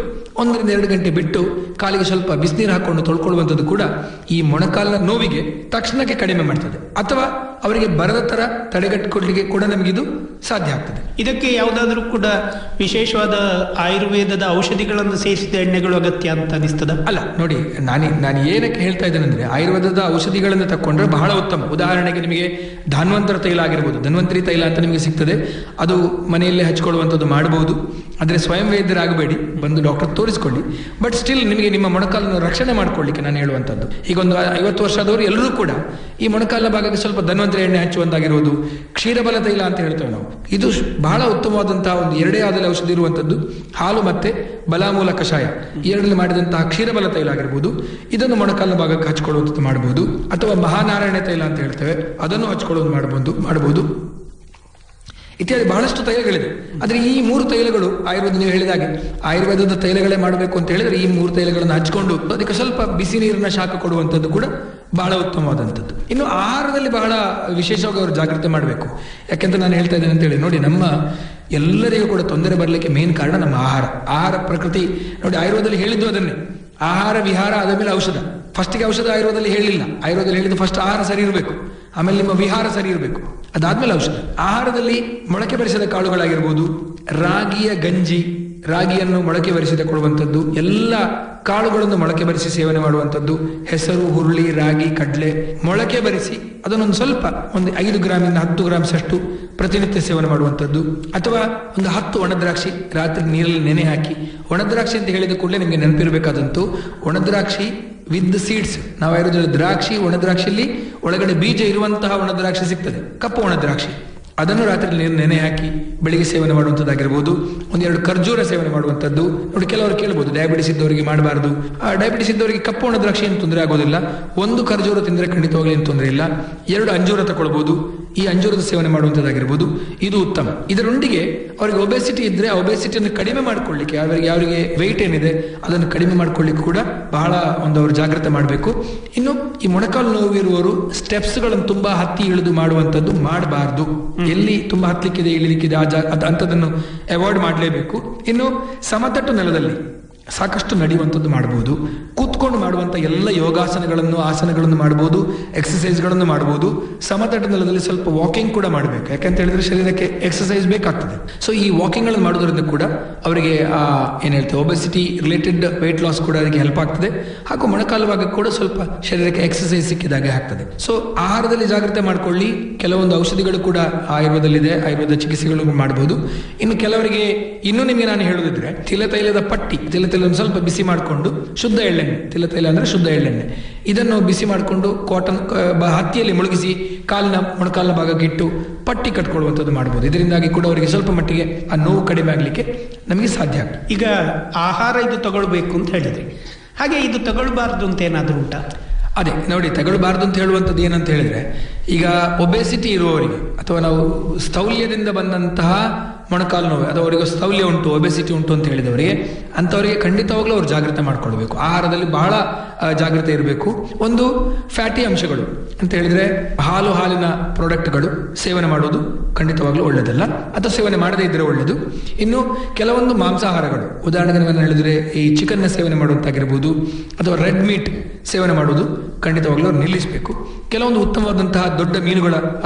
1-2 ಗಂಟೆ ಬಿಟ್ಟು ಕಾಲಿಗೆ ಸ್ವಲ್ಪ ಬಿಸಿನೀರು ಹಾಕೊಂಡು ತೊಳ್ಕೊಳ್ಳುವಂಥದ್ದು ಕೂಡ ಈ ಮೊಣಕಾಲಿನ ನೋವಿಗೆ ತಕ್ಷಣಕ್ಕೆ ಕಡಿಮೆ ಮಾಡ್ತದೆ, ಅಥವಾ ಅವರಿಗೆ ಬರದ ತರ ತಡೆಗಟ್ಟಿಕೊಳ್ಳಲಿಕ್ಕೆ ಕೂಡ ನಮಗಿದು ಸಾಧ್ಯ ಆಗ್ತದೆ. ಇದಕ್ಕೆ ಯಾವುದಾದ್ರೂ ಕೂಡ ವಿಶೇಷವಾದ ಆಯುರ್ವೇದದ ಔಷಧಿಗಳನ್ನು ಸೇರಿಸಿದ ಎಣ್ಣೆಗಳು ಅಗತ್ಯ ಅಂತ ಅನಿಸ್ತದ? ಅಲ್ಲ ನೋಡಿ, ನಾನು ಏನಕ್ಕೆ ಹೇಳ್ತಾ ಇದ್ದೇನೆ ಅಂದ್ರೆ ಆಯುರ್ವೇದದ ಔಷಧಿಗಳನ್ನು ತಕೊಂಡ್ರೆ ಬಹಳ ಉತ್ತಮ. ಉದಾಹರಣೆಗೆ ನಿಮಗೆ ಧನ್ವಂತರ ತೈಲ ಆಗಿರ್ಬೋದು, ಧನ್ವಂತರಿ ತೈಲ ಅಂತ ನಿಮಗೆ ಸಿಗ್ತದೆ, ಅದು ಮನೆಯಲ್ಲೇ ಹಚ್ಕೊಳ್ಳುವಂಥದ್ದು ಮಾಡಬಹುದು. ಆದರೆ ಸ್ವಯಂ ವೈದ್ಯರಾಗಬೇಡಿ, ಬಂದು ಡಾಕ್ಟರ್ ತೋರಿಸ್ಕೊಳ್ಳಿ. ಬಟ್ ಸ್ಟಿಲ್ ನಿಮಗೆ ನಿಮ್ಮ ಮೊಣಕಾಲನ್ನು ರಕ್ಷಣೆ ಮಾಡ್ಕೊಳ್ಳಿಕ್ಕೆ ನಾನು ಹೇಳುವಂಥದ್ದು, ಈಗ ಒಂದು 50 ವರ್ಷದವರು ಎಲ್ಲರೂ ಕೂಡ ಈ ಮೊಣಕಾಲ ಭಾಗಕ್ಕೆ ಸ್ವಲ್ಪ ಧನ್ವಂತರಿ ಎಣ್ಣೆ ಹಚ್ಚುವಂತಾಗಿರುವುದು, ಕ್ಷೀರಬಲ ತೈಲ ಅಂತ ಹೇಳ್ತೇವೆ ನಾವು, ಇದು ಬಹಳ ಉತ್ತಮವಾದಂತಹ ಒಂದು 2 ಆದಲ್ಲಿ ಔಷಧಿ ಇರುವಂಥದ್ದು. ಹಾಲು ಮತ್ತೆ ಬಲಾಮೂಲ ಕಷಾಯ ಎರಡರಲ್ಲಿ ಮಾಡಿದಂತಹ ಕ್ಷೀರಬಲ ತೈಲ ಆಗಿರ್ಬೋದು, ಇದನ್ನು ಮೊಣಕಾಲ ಭಾಗಕ್ಕೆ ಹಚ್ಕೊಳ್ಳುವಂಥದ್ದು ಮಾಡಬಹುದು. ಅಥವಾ ಮಹಾನಾರಾಯಣ ತೈಲ ಅಂತ ಹೇಳ್ತೇವೆ, ಅದನ್ನು ಹಚ್ಕೊಳ್ಳೋದು ಮಾಡಬಹುದು ಇತ್ಯಾದಿ ಬಹಳಷ್ಟು ತೈಲಗಳಿದೆ. ಆದರೆ ಈ 3 ತೈಲಗಳು ಆಯುರ್ವೇದ, ನೀವು ಹೇಳಿದಾಗೆ ಆಯುರ್ವೇದದ ತೈಲಗಳೇ ಮಾಡಬೇಕು ಅಂತ ಹೇಳಿದ್ರೆ ಈ 3 ತೈಲಗಳನ್ನು ಹಚ್ಕೊಂಡು ಅದಕ್ಕೆ ಸ್ವಲ್ಪ ಬಿಸಿ ನೀರಿನ ಶಾಖ ಕೊಡುವಂಥದ್ದು ಕೂಡ ಬಹಳ ಉತ್ತಮವಾದಂಥದ್ದು. ಇನ್ನು ಆಹಾರದಲ್ಲಿ ಬಹಳ ವಿಶೇಷವಾಗಿ ಅವರು ಜಾಗ್ರತೆ ಮಾಡಬೇಕು. ಯಾಕೆಂತ ನಾನು ಹೇಳ್ತಾ ಇದ್ದೇನೆ ಅಂತ ಹೇಳಿ ನೋಡಿ, ನಮ್ಮ ಎಲ್ಲರಿಗೂ ಕೂಡ ತೊಂದರೆ ಬರಲಿಕ್ಕೆ ಮೇನ್ ಕಾರಣ ನಮ್ಮ ಆಹಾರ ಪ್ರಕೃತಿ. ನೋಡಿ, ಆಯುರ್ವೇದದಲ್ಲಿ ಹೇಳಿದ್ದು ಅದನ್ನೇ, ಆಹಾರ ವಿಹಾರ ಆದ ಮೇಲೆ ಔಷಧ. ಫಸ್ಟಿಗೆ ಔಷಧ ಆಯುರ್ವೇದದಲ್ಲಿ ಹೇಳಿಲ್ಲ, ಆಯುರ್ವೇದದಲ್ಲಿ ಹೇಳಿದ್ದು ಫಸ್ಟ್ ಆಹಾರ ಸರಿ ಇರಬೇಕು, ಆಮೇಲೆ ನಿಮ್ಮ ವಿಹಾರ ಸರಿ ಇರಬೇಕು, ಅದಾದ್ಮೇಲೆ ಔಷಧ. ಆಹಾರದಲ್ಲಿ ಮೊಳಕೆ ಬರಿಸಿದ ಕಾಳುಗಳಾಗಿರ್ಬೋದು, ರಾಗಿಯ ಗಂಜಿ, ರಾಗಿಯನ್ನು ಮೊಳಕೆ ಬರಿಸಿದ ಕೊಡುವಂಥದ್ದು, ಎಲ್ಲ ಕಾಳುಗಳನ್ನು ಮೊಳಕೆ ಬರಿಸಿ ಸೇವನೆ ಮಾಡುವಂಥದ್ದು, ಹೆಸರು, ಹುರುಳಿ, ರಾಗಿ, ಕಡಲೆ ಮೊಳಕೆ ಬರಿಸಿ ಅದನ್ನೊಂದು ಸ್ವಲ್ಪ ಒಂದು 5 ಗ್ರಾಮಿಂದ 10 ಗ್ರಾಮ್ಸಷ್ಟು ಪ್ರತಿನಿತ್ಯ ಸೇವನೆ ಮಾಡುವಂಥದ್ದು. ಅಥವಾ ಒಂದು 10 ಒಣದ್ರಾಕ್ಷಿ ರಾತ್ರಿ ನೀರಲ್ಲಿ ನೆನೆ ಹಾಕಿ, ಒಣದ್ರಾಕ್ಷಿ ಅಂತ ಹೇಳಿದ ಕೂಡಲೇ ನಿಮಗೆ ನೆನಪಿರಬೇಕಾದಂತೂ ಒಣದ್ರಾಕ್ಷಿ ವಿತ್ ಸೀಡ್ಸ್. ನಾವು ಯಾರು ದ್ರಾಕ್ಷಿ, ಒಣದ್ರಾಕ್ಷಿಯಲ್ಲಿ ಒಳಗಡೆ ಬೀಜ ಇರುವಂತಹ ಒಣದ್ರಾಕ್ಷಿ ಸಿಗ್ತದೆ, ಕಪ್ಪು ಒಣದ್ರಾಕ್ಷಿ, ಅದನ್ನು ರಾತ್ರಿ ನೀರು ನೆನೆ ಹಾಕಿ ಬೆಳಿಗ್ಗೆ ಸೇವನೆ ಮಾಡುವಂಥದ್ದಾಗಿರ್ಬೋದು. 1-2 ಖರ್ಜೂರ ಸೇವನೆ ಮಾಡುವಂಥದ್ದು. ನೋಡಿ, ಕೆಲವರು ಕೇಳ್ಬೋದು ಡಯಾಬಿಟಿಸ್ ಇದ್ದವರಿಗೆ ಮಾಡಬಾರ್ದು. ಡಯಾಬಿಟಿಸ್ ಇದ್ದವರಿಗೆ ಕಪ್ಪು ಒಣ ದ್ರಾಕ್ಷಿ ಏನು ತೊಂದರೆ ಆಗೋದಿಲ್ಲ, 1 ಖರ್ಜೂರ ತಿಂದರೆ ಖಂಡಿತವಾಗ್ಲೂ ಏನು ತೊಂದರೆ ಇಲ್ಲ. 2 ಅಂಜೂರ ತಗೊಳ್ಬಹುದು, ಈ ಅಂಜೂರದ ಸೇವನೆ ಮಾಡುವಂಥದ್ದಾಗಿರ್ಬೋದು, ಇದು ಉತ್ತಮ. ಇದರೊಂದಿಗೆ ಅವರಿಗೆ ಒಬೆಸಿಟಿ ಇದ್ರೆ ಆ ಒಬೆಸಿಟಿಯನ್ನು ಕಡಿಮೆ ಮಾಡ್ಕೊಳ್ಳಿಕ್ಕೆ, ಯಾರಿಗೆ ವೆಯ್ಟ್ ಏನಿದೆ ಅದನ್ನು ಕಡಿಮೆ ಮಾಡ್ಕೊಳ್ಳಿಕ್ಕೆ ಕೂಡ ಬಹಳ ಅವರು ಜಾಗ್ರತೆ ಮಾಡಬೇಕು. ಇನ್ನು ಈ ಮೊಣಕಾಲು ನೋವಿರುವವರು ಸ್ಟೆಪ್ಸ್ಗಳನ್ನು ತುಂಬಾ ಹತ್ತಿ ಇಳಿದು ಮಾಡುವಂಥದ್ದು ಮಾಡಬಾರ್ದು. ಎಲ್ಲಿ ತುಂಬಾ ಹತ್ತಲಿಕ್ಕಿದೆ, ಇಳಿಲಿಕ್ಕಿದೆ ಅಂಥದ್ದನ್ನು ಅವಾಯ್ಡ್ ಮಾಡಲೇಬೇಕು. ಇನ್ನು ಸಮತಟ್ಟು ನೆಲದಲ್ಲಿ ಸಾಕಷ್ಟು ನಡೆಯುವಂಥದ್ದು ಮಾಡಬಹುದು, ಕೂತ್ಕೊಂಡು ಮಾಡುವಂಥ ಎಲ್ಲ ಯೋಗಾಸನಗಳನ್ನು, ಆಸನಗಳನ್ನು ಮಾಡಬಹುದು, ಎಕ್ಸಸೈಸ್ಗಳನ್ನು ಮಾಡಬಹುದು. ಸಮತಟ್ಟ ನೆಲದಲ್ಲಿ ಸ್ವಲ್ಪ ವಾಕಿಂಗ್ ಕೂಡ ಮಾಡಬೇಕು, ಯಾಕಂತ ಹೇಳಿದ್ರೆ ಶರೀರಕ್ಕೆ ಎಕ್ಸಸೈಸ್ ಬೇಕಾಗ್ತದೆ. ಸೊ ಈ ವಾಕಿಂಗ್ಗಳನ್ನು ಮಾಡೋದ್ರಿಂದ ಕೂಡ ಅವರಿಗೆ ಏನು ಹೇಳ್ತೇವೆ ಒಬೆಸಿಟಿ ರಿಲೇಟೆಡ್ ವೆಯ್ಟ್ ಲಾಸ್ ಕೂಡ ಅದಕ್ಕೆ ಹೆಲ್ಪ್ ಆಗ್ತದೆ. ಹಾಗೂ ಮೊಣಕಾಲು ಭಾಗಕ್ಕೆ ಕೂಡ ಸ್ವಲ್ಪ ಶರೀರಕ್ಕೆ ಎಕ್ಸಸೈಸ್ ಸಿಕ್ಕಿದಾಗೆ ಆಗ್ತದೆ. ಸೊ ಆಹಾರದಲ್ಲಿ ಜಾಗ್ರತೆ ಮಾಡ್ಕೊಳ್ಳಿ. ಕೆಲವೊಂದು ಔಷಧಿಗಳು ಕೂಡ ಆಯುರ್ವೇದದಲ್ಲಿದೆ, ಆಯುರ್ವೇದ ಚಿಕಿತ್ಸೆಗಳು ಮಾಡಬಹುದು. ಇನ್ನು ಕೆಲವರಿಗೆ ಇನ್ನೂ ನಿಮಗೆ ನಾನು ಹೇಳೋದಿದ್ರೆ ತಿಲತೈಲದ ಪಟ್ಟಿ, ತಿಲತೈಲ ಸ್ವಲ್ಪ ಬಿಸಿ ಮಾಡಿಕೊಂಡು ಶುದ್ಧ ಎಳ್ಳೆಣ್ಣೆ, ತಿಲತೈಲ ಅಂದ್ರೆ ಶುದ್ಧ ಎಳ್ಳೆಣ್ಣೆ, ಇದನ್ನು ಬಿಸಿ ಮಾಡಿಕೊಂಡು ಕಾಟನ್ ಹತ್ತಿಯಲ್ಲಿ ಮುಳುಗಿಸಿ ಮೊಣಕಾಲಿನ ಭಾಗಕ್ಕೆ ಇಟ್ಟು ಪಟ್ಟಿ ಕಟ್ಕೊಳ್ಳುವಂಥದ್ದು ಮಾಡಬಹುದು. ಇದರಿಂದಾಗಿ ಕೂಡ ಅವರಿಗೆ ಸ್ವಲ್ಪ ಮಟ್ಟಿಗೆ ಆ ನೋವು ಕಡಿಮೆ ಆಗಲಿಕ್ಕೆ ನಮಗೆ ಸಾಧ್ಯ ಆಗ್ತದೆ. ಈಗ ಆಹಾರ ಇದು ತಗೊಳ್ಬೇಕು ಅಂತ ಹೇಳಿದ್ರಿ, ಹಾಗೆ ಇದು ತಗೊಳ್ಬಾರ್ದು ಅಂತ ಏನಾದರೂ ಉಂಟಾ? ಅದೇ ನೋಡಿ, ತಗೊಳ್ಬಾರ್ದು ಅಂತ ಹೇಳುವಂಥದ್ದು ಏನಂತ ಹೇಳಿದ್ರೆ, ಈಗ ಒಬೆಸಿಟಿ ಇರುವವರಿಗೆ ಅಥವಾ ನಾವು ಸ್ಥೌಲ್ಯದಿಂದ ಬಂದಂತಹ ಮೊಣಕಾಲು ನೋವು, ಅದು ಅವರಿಗೆ ಸ್ಥೌಲ್ಯ ಉಂಟು, ಒಬೆಸಿಟಿ ಉಂಟು ಅಂತ ಹೇಳಿದವರಿಗೆ, ಅಂಥವರಿಗೆ ಖಂಡಿತವಾಗ್ಲೂ ಅವ್ರು ಜಾಗ್ರತೆ ಮಾಡ್ಕೊಳ್ಬೇಕು. ಆಹಾರದಲ್ಲಿ ಬಹಳ ಜಾಗ್ರತೆ ಇರಬೇಕು. ಒಂದು ಫ್ಯಾಟಿ ಅಂಶಗಳು ಅಂತ ಹೇಳಿದ್ರೆ ಹಾಲಿನ ಪ್ರಾಡಕ್ಟ್ಗಳು ಸೇವನೆ ಮಾಡೋದು ಖಂಡಿತವಾಗ್ಲೂ ಒಳ್ಳೆಯದಲ್ಲ, ಅಥವಾ ಸೇವನೆ ಮಾಡದೇ ಇದ್ರೆ ಒಳ್ಳೆಯದು. ಇನ್ನು ಕೆಲವೊಂದು ಮಾಂಸಾಹಾರಗಳು, ಉದಾಹರಣೆಗೆ ನಾನು ಹೇಳಿದ್ರೆ ಈ ಚಿಕನ್ನ ಸೇವನೆ ಮಾಡುವಂತಾಗಿರ್ಬೋದು, ಅಥವಾ ರೆಡ್ ಮೀಟ್ ಸೇವನೆ ಮಾಡೋದು ಖಂಡಿತವಾಗ್ಲೂ ಅವ್ರು ನಿಲ್ಲಿಸಬೇಕು. ಕೆಲವೊಂದು ಉತ್ತಮವಾದಂತಹ ದೊಡ್ಡ ಮೀನುಗಳ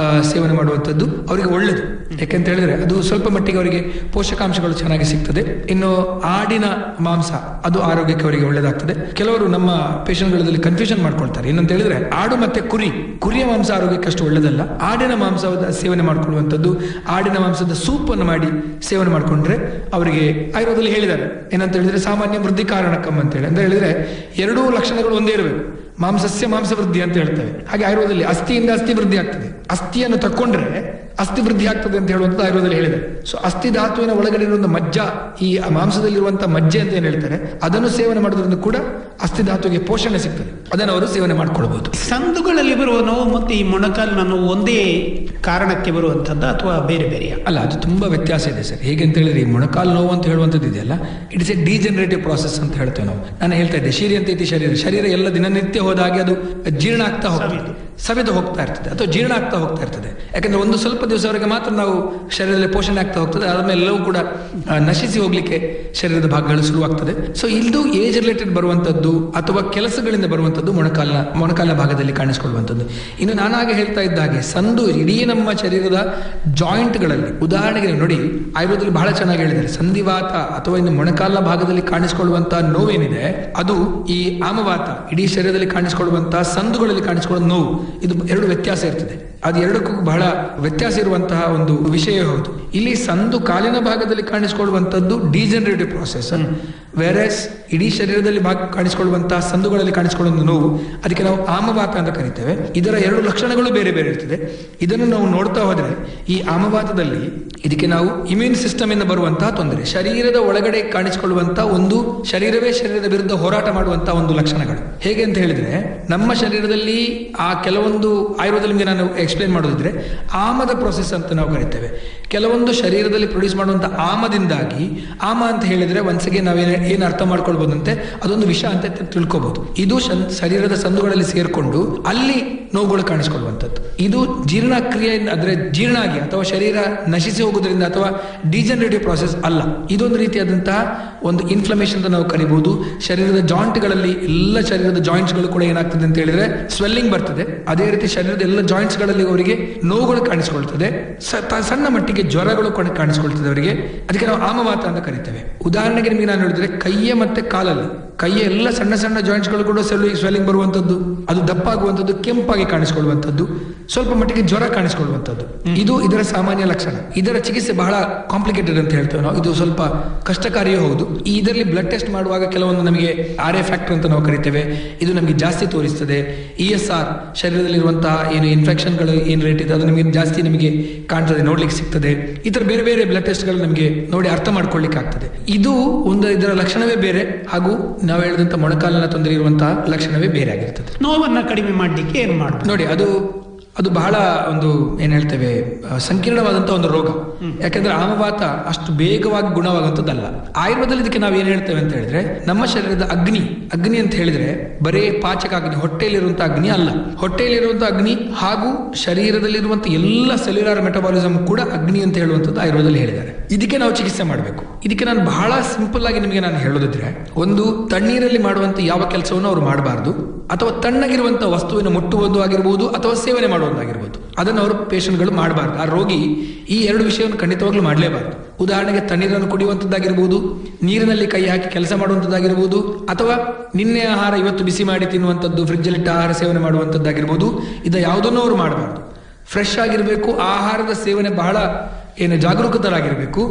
ಸೇವನೆ ಮಾಡುವಂಥದ್ದು ಅವರಿಗೆ ಒಳ್ಳೆಯದು, ಯಾಕೆಂತ ಹೇಳಿದ್ರೆ ಅದು ಸ್ವಲ್ಪ ಮಟ್ಟಿಗೆ ಅವರಿಗೆ ಪೋಷಕಾಂಶಗಳು ಚೆನ್ನಾಗಿ ಸಿಗ್ತದೆ. ಇನ್ನು ಆಡಿನ ಮಾಂಸ, ಅದು ಆರೋಗ್ಯಕ್ಕೆ ಅವರಿಗೆ ಒಳ್ಳೆಯದಾಗ್ತದೆ. ಕೆಲವರು ನಮ್ಮ ಪೇಷಂಟ್ಗಳಲ್ಲಿ ಕನ್ಫ್ಯೂಷನ್ ಮಾಡ್ಕೊಳ್ತಾರೆ, ಏನಂತ ಹೇಳಿದ್ರೆ ಆಡು ಮತ್ತೆ ಕುರಿಯ ಮಾಂಸ ಆರೋಗ್ಯಕ್ಕೆ ಅಷ್ಟು ಒಳ್ಳೆಯದಲ್ಲ. ಆಡಿನ ಮಾಂಸದ ಸೇವನೆ ಮಾಡ್ಕೊಳ್ಳುವಂಥದ್ದು, ಆಡಿನ ಮಾಂಸದ ಸೂಪ್ ಅನ್ನು ಮಾಡಿ ಸೇವನೆ ಮಾಡಿಕೊಂಡ್ರೆ ಅವರಿಗೆ ಆಯುರ್ವೇದದಲ್ಲಿ ಹೇಳಿದ್ದಾರೆ, ಏನಂತ ಹೇಳಿದ್ರೆ ಸಾಮಾನ್ಯ ವೃದ್ಧಿ ಕಾರಣಕಂ ಅಂತ ಹೇಳಿ. ಅಂತ ಹೇಳಿದ್ರೆ 2 ಲಕ್ಷಣಗಳು ಒಂದೇ ಇರಬೇಕು, ಮಾಂಸಸ್ಯ ಮಾಂಸ ವೃದ್ಧಿ ಅಂತ ಹೇಳ್ತೇವೆ. ಹಾಗೆ ಆಯುರ್ವೇದದಲ್ಲಿ ಅಸ್ಥಿಯಿಂದ ಅಸ್ಥಿ ವೃದ್ಧಿ ಆಗ್ತದೆ. ಅಸ್ಥಿಯನ್ನು ತಕ್ಕೊಂಡ್ರೆ ಅಸ್ಥಿ ವೃದ್ಧಿ ಆಗ್ತದೆ ಅಂತ ಹೇಳುವಂಥದ್ದು ಆಯುರ್ವೇದದಲ್ಲಿ ಹೇಳಿದೆ. ಸೊ ಅಸ್ಥಿ ಧಾತುವಿನ ಒಳಗಡೆ ಇರುವಂತಹ ಮಜ್ಜ, ಈ ಮಾಂಸದಲ್ಲಿರುವಂತಹ ಮಜ್ಜೆ ಅಂತ ಏನ್ ಹೇಳ್ತಾರೆ, ಅದನ್ನು ಸೇವನೆ ಮಾಡೋದ್ರಿಂದ ಕೂಡ ಅಸ್ಥಿ ಧಾತುವಿಗೆ ಪೋಷಣೆ ಸಿಗ್ತದೆ. ಅದನ್ನು ಅವರು ಸೇವನೆ ಮಾಡ್ಕೊಳ್ಬಹುದು. ಸಂದುಗಳಲ್ಲಿ ಬರುವ ನೋವು ಮತ್ತು ಈ ಮೊಣಕಾಲಿನ ನೋವು ಒಂದೇ ಕಾರಣಕ್ಕೆ ಬರುವಂಥದ್ದು ಅಥವಾ ಬೇರೆ ಬೇರೆಯ? ಅಲ್ಲ, ಅದು ತುಂಬಾ ವ್ಯತ್ಯಾಸ ಇದೆ ಸರ್. ಹೇಗೆ ಅಂತ ಹೇಳಿದ್ರೆ, ಈ ಮೊಣಕಾಲು ನೋವು ಅಂತ ಹೇಳುವಂಥದ್ದು ಇದೆಯಲ್ಲ, ಇಟ್ಸ್ ಎ ಡಿಜನರೇಟಿವ್ ಪ್ರಾಸೆಸ್ ಅಂತ ಹೇಳ್ತೇವೆ ನಾವು. ನಾನು ಹೇಳ್ತಾ ಇದ್ದೆ, ಶರೀರ ಅಂತ ಇತಿ ಶರೀರ ಎಲ್ಲ ದಿನನಿತ್ಯ ಹೋದಾಗೆ ಅದು ಜೀರ್ಣ ಆಗ್ತಾ ಹೋಗ್ತದೆ, ಸವೆದು ಹೋಗ್ತಾ ಇರ್ತದೆ ಅಥವಾ ಜೀರ್ಣ ಆಗ್ತಾ ಹೋಗ್ತಾ ಇರ್ತದೆ. ಯಾಕಂದ್ರೆ ಒಂದು ಸ್ವಲ್ಪ ದಿವಸವರೆಗೆ ಮಾತ್ರ ನಾವು ಶರೀರದಲ್ಲಿ ಪೋಷಣೆ ಆಗ್ತಾ ಹೋಗ್ತದೆ, ಆದ್ಮೇಲೆ ಎಲ್ಲವೂ ಕೂಡ ನಶಿಸಿ ಹೋಗ್ಲಿಕ್ಕೆ ಶರೀರದ ಭಾಗಗಳು ಶುರುವಾಗ್ತದೆ. ಸೊ ಇದು ಏಜ್ ರಿಲೇಟೆಡ್ ಬರುವಂತದ್ದು ಅಥವಾ ಕೆಲಸಗಳಿಂದ ಬರುವಂತದ್ದು ಮೊಣಕಾಲಿನ ಭಾಗದಲ್ಲಿ ಕಾಣಿಸಿಕೊಳ್ಳುವಂಥದ್ದು. ಇನ್ನು ನಾನಾಗೆ ಹೇಳ್ತಾ ಇದ್ದ ಹಾಗೆ ಸಂದು ಇಡೀ ನಮ್ಮ ಶರೀರದ ಜಾಯಿಂಟ್ಗಳಲ್ಲಿ, ಉದಾಹರಣೆಗೆ ನೋಡಿ, ಆಯುರ್ವೇದದಲ್ಲಿ ಬಹಳ ಚೆನ್ನಾಗಿ ಹೇಳಿದ್ದಾರೆ, ಸಂಧಿವಾತ ಅಥವಾ ಇನ್ನು ಮೊಣಕಾಲಿನ ಭಾಗದಲ್ಲಿ ಕಾಣಿಸಿಕೊಳ್ಳುವಂತಹ ನೋವೇನಿದೆ ಅದು ಈ ಆಮವಾತ, ಇಡೀ ಶರೀರದಲ್ಲಿ ಕಾಣಿಸಿಕೊಳ್ಳುವಂತಹ ಸಂದುಗಳಲ್ಲಿ ಕಾಣಿಸಿಕೊಳ್ಳುವ ನೋವು, ಇದು ಎರಡು ವ್ಯತ್ಯಾಸ ಇರ್ತದೆ. ಅದು ಎರಡಕ್ಕೂ ಬಹಳ ವ್ಯತ್ಯಾಸ ಇರುವಂತಹ ಒಂದು ವಿಷಯ ಹೌದು. ಇಲ್ಲಿ ಸಂದು ಕಾಲಿನ ಭಾಗದಲ್ಲಿ ಕಾಣಿಸಿಕೊಳ್ಳುವಂತದ್ದು ಡಿಜನರೇಟಿವ್ ಪ್ರಾಸೆಸ್, ವೆರಸ್ ಇಡೀ ಶರೀರದಲ್ಲಿ ಕಾಣಿಸಿಕೊಳ್ಳುವಂತಹ ಸಂದುಗಳಲ್ಲಿ ಕಾಣಿಸಿಕೊಳ್ಳುವ ನೋವು, ಅದಕ್ಕೆ ನಾವು ಆಮವಾತ ಅಂತ ಕರಿತೇವೆ. ಇದರ ಎರಡು ಲಕ್ಷಣಗಳು ಬೇರೆ ಬೇರೆ ಇರ್ತದೆ. ಇದನ್ನು ನಾವು ನೋಡ್ತಾ ಹೋದ್ರೆ, ಈ ಆಮವಾತದಲ್ಲಿ ಇದಕ್ಕೆ ನಾವು ಇಮ್ಯೂನ್ ಸಿಸ್ಟಮ್ ಇಂದ ಬರುವಂತಹ ತೊಂದರೆ, ಶರೀರದ ಒಳಗಡೆ ಕಾಣಿಸಿಕೊಳ್ಳುವಂತಹ ಒಂದು ಶರೀರವೇ ಶರೀರದ ವಿರುದ್ಧ ಹೋರಾಟ ಮಾಡುವಂತಹ ಒಂದು ಲಕ್ಷಣಗಳು. ಹೇಗೆ ಅಂತ ಹೇಳಿದ್ರೆ, ನಮ್ಮ ಶರೀರದಲ್ಲಿ ಆ ಕೆಲವೊಂದು ಆಯುರ್ವೇದದಲ್ಲಿ ನಾನು ಎಕ್ಸ್ಪ್ಲೇನ್ ಮಾಡೋದಿದ್ರೆ, ಆಮದ ಪ್ರೊಸೆಸ್ ಅಂತ ನಾವು ಕರಿತೇವೆ. ಕೆಲವೊಂದು ಶರೀರದಲ್ಲಿ ಪ್ರೊಡ್ಯೂಸ್ ಮಾಡುವಂತ ಆಮದಿಂದಾಗಿ, ಆಮ ಅಂತ ಹೇಳಿದ್ರೆ ಒಂದ್ಸಗೆ ನಾವೇನು ಅರ್ಥ ಮಾಡ್ಕೊಳ್ಬಹುದಂತೆ, ಅದೊಂದು ವಿಷ ಅಂತ ತಿಳ್ಕೊಬಹುದು. ಇದು ಶರೀರದ ಸಂದುಗಳಲ್ಲಿ ಸೇರ್ಕೊಂಡು ಅಲ್ಲಿ ನೋವುಗಳು ಕಾಣಿಸಿಕೊಳ್ಳುವಂಥದ್ದು. ಇದು ಜೀರ್ಣಕ್ರಿಯೆ ಅಂದ್ರೆ ಜೀರ್ಣ ಆಗಿ ಅಥವಾ ಶರೀರ ನಶಿಸಿ ಹೋಗುವುದರಿಂದ ಅಥವಾ ಡಿಜನರೇಟಿವ್ ಪ್ರಾಸೆಸ್ ಅಲ್ಲ. ಇದೊಂದು ರೀತಿಯಾದಂತಹ ಒಂದು ಇನ್ಫ್ಲಮೇಷನ್ ಅಂತ ನಾವು ಕರಿಬಹುದು. ಶರೀರದ ಜಾಯಿಂಟ್ಗಳಲ್ಲಿ, ಎಲ್ಲ ಶರೀರದ ಜಾಯಿಂಟ್ಸ್ಗಳು ಕೂಡ ಏನಾಗ್ತದೆ ಅಂತ ಹೇಳಿದ್ರೆ ಸ್ವೆಲ್ಲಿಂಗ್ ಬರ್ತದೆ. ಅದೇ ರೀತಿ ಶರೀರದ ಎಲ್ಲ ಜಾಯಿಂಟ್ಸ್ ಗಳಲ್ಲಿ ಅವರಿಗೆ ನೋವುಗಳು ಕಾಣಿಸಿಕೊಳ್ತದೆ, ಸಣ್ಣ ಮಟ್ಟಿಗೆ ಜ್ವರಗಳು ಕಾಣಿಸಿಕೊಳ್ತದೆ ಅವರಿಗೆ. ಅದಕ್ಕೆ ನಾವು ಆಮವಾತ ಅಂತ ಕರಿತೇವೆ. ಉದಾಹರಣೆಗೆ ನಿಮಗೆ ನಾನು ಹೇಳಿದ್ರೆ, ಕೈಯ ಮತ್ತೆ ಕಾಲಲ್ಲಿ, ಕೈಯ ಎಲ್ಲ ಸಣ್ಣ ಸಣ್ಣ ಜಾಯಿಂಟ್ಸ್ ಗಳು ಕೂಡ ಸ್ವೆಲ್ಲಿಂಗ್ ಬರುವಂತದ್ದು, ಅದು ದಪ್ಪಾಗುವಂಥದ್ದು, ಕೆಂಪಾಗಿ ಕಾಣಿಸಿಕೊಳ್ಳುವಂಥದ್ದು, ಸ್ವಲ್ಪ ಮಟ್ಟಿಗೆ ಜ್ವರ ಕಾಣಿಸಿಕೊಳ್ಳುವಂಥದ್ದು, ಇದು ಇದರ ಸಾಮಾನ್ಯ ಲಕ್ಷಣ. ಇದರ ಚಿಕಿತ್ಸೆ ಬಹಳ ಕಾಂಪ್ಲಿಕೇಟೆಡ್ ಅಂತ ಹೇಳ್ತೇವೆ ನಾವು. ಇದು ಸ್ವಲ್ಪ ಕಷ್ಟಕಾರಿಯೂ ಹೌದು. ಇದರಲ್ಲಿ ಬ್ಲಡ್ ಟೆಸ್ಟ್ ಮಾಡುವಾಗ ಕೆಲವೊಂದು ನಮಗೆ RA ಫ್ಯಾಕ್ಟರ್ ಅಂತ ನಾವು ಕರಿತೇವೆ, ಇದು ನಮಗೆ ಜಾಸ್ತಿ ತೋರಿಸ್ತದೆ. ESR ಶರೀರದಲ್ಲಿರುವಂತಹ ಏನು ಇನ್ಫೆಕ್ಷನ್ಗಳು ಏನು ರೇಟ್ ಇದೆ ಅದು ನಮಗೆ ಜಾಸ್ತಿ ನಮಗೆ ಕಾಣ್ತದೆ, ನೋಡ್ಲಿಕ್ಕೆ ಸಿಗ್ತದೆ. ಈ ತರ ಬೇರೆ ಬೇರೆ ಬ್ಲಡ್ ಟೆಸ್ಟ್ಗಳು ನಮಗೆ ನೋಡಿ ಅರ್ಥ ಮಾಡ್ಕೊಳ್ಳಿಕ್ಕೆ ಆಗ್ತದೆ. ಇದು ಒಂದು ಇದರ ಲಕ್ಷಣವೇ ಬೇರೆ, ಹಾಗೂ ನಾವು ಹೇಳಿದಂತ ಮೊಣಕಾಲಿನ ತೊಂದರೆ ಇರುವಂತಹ ಲಕ್ಷಣವೇ ಬೇರೆ ಆಗಿರ್ತದೆ. ನೋವನ್ನ ಕಡಿಮೆ ಮಾಡಲಿಕ್ಕೆ ಏನು ಮಾಡಿ ನೋಡಿ, ಅದು ಬಹಳ ಒಂದು ಏನ್ ಹೇಳ್ತೇವೆ ಸಂಕೀರ್ಣವಾದಂತಹ ಒಂದು ರೋಗ. ಯಾಕಂದ್ರೆ ಆಮವಾತ ಅಷ್ಟು ಬೇಗವಾಗಿ ಗುಣವಾಗುವಂಥದ್ದಲ್ಲ. ಆಯುರ್ವೇದದಲ್ಲಿ ಇದಕ್ಕೆ ನಾವು ಏನ್ ಹೇಳ್ತೇವೆ ಅಂತ ಹೇಳಿದ್ರೆ, ನಮ್ಮ ಶರೀರದ ಅಗ್ನಿ ಅಂತ ಹೇಳಿದ್ರೆ ಬರೇ ಪಾಚಕ ಅಗ್ನಿ, ಹೊಟ್ಟೆಯಲ್ಲಿರುವಂತಹ ಅಗ್ನಿ ಅಲ್ಲ. ಹೊಟ್ಟೆಯಲ್ಲಿರುವಂತಹ ಅಗ್ನಿ ಹಾಗೂ ಶರೀರದಲ್ಲಿರುವಂತಹ ಎಲ್ಲ ಸೆಲ್ಯುಲಾರ್ ಮೆಟಬಾಲಿಸಮ್ ಕೂಡ ಅಗ್ನಿ ಅಂತ ಹೇಳುವಂಥದ್ದು ಆಯುರ್ವೇದದಲ್ಲಿ ಹೇಳಿದ್ದಾರೆ. ಇದಕ್ಕೆ ನಾವು ಚಿಕಿತ್ಸೆ ಮಾಡಬೇಕು. ಇದಕ್ಕೆ ನಾನು ಬಹಳ ಸಿಂಪಲ್ ಆಗಿ ನಿಮಗೆ ನಾನು ಹೇಳೋದಿದ್ರೆ, ಒಂದು ತಣ್ಣೀರಲ್ಲಿ ಮಾಡುವಂತ ಯಾವ ಕೆಲಸವನ್ನು ಅವರು ಮಾಡಬಾರ್ದು, ಅಥವಾ ತಣ್ಣಗಿರುವಂತ ವಸ್ತುವಿನ ಮುಟ್ಟುವುದು ಆಗಿರ್ಬೋದು ಅಥವಾ ಸೇವನೆ ಮಾಡುವುದಾಗಿರ್ಬೋದು, ಅದನ್ನು ಅವರು ಪೇಷಂಟ್ಗಳು ಮಾಡಬಾರ್ದು. ಆ ರೋಗಿ ಈ ಎರಡು ವಿಷಯವನ್ನು ಖಂಡಿತವಾಗ್ಲೂ ಮಾಡಲೇಬಾರ್ದು. ಉದಾಹರಣೆಗೆ ತಣ್ಣೀರನ್ನು ಕುಡಿಯುವಂಥದ್ದಾಗಿರ್ಬೋದು, ನೀರಿನಲ್ಲಿ ಕೈ ಹಾಕಿ ಕೆಲಸ ಮಾಡುವಂಥದ್ದಾಗಿರ್ಬೋದು, ಅಥವಾ ನಿನ್ನೆ ಆಹಾರ ಇವತ್ತು ಬಿಸಿ ಮಾಡಿ ತಿನ್ನುವಂಥದ್ದು, ಫ್ರಿಜ್ಜಲ್ಲಿಟ್ಟ ಆಹಾರ ಸೇವನೆ ಮಾಡುವಂಥದ್ದಾಗಿರ್ಬೋದು, ಇದು ಯಾವುದನ್ನು ಅವರು ಮಾಡಬಾರ್ದು. ಫ್ರೆಶ್ ಆಗಿರಬೇಕು. ಆಹಾರದ ಸೇವನೆ ಬಹಳ ಜಾಗರೂಕತರಾಗಿರಬೇಕು.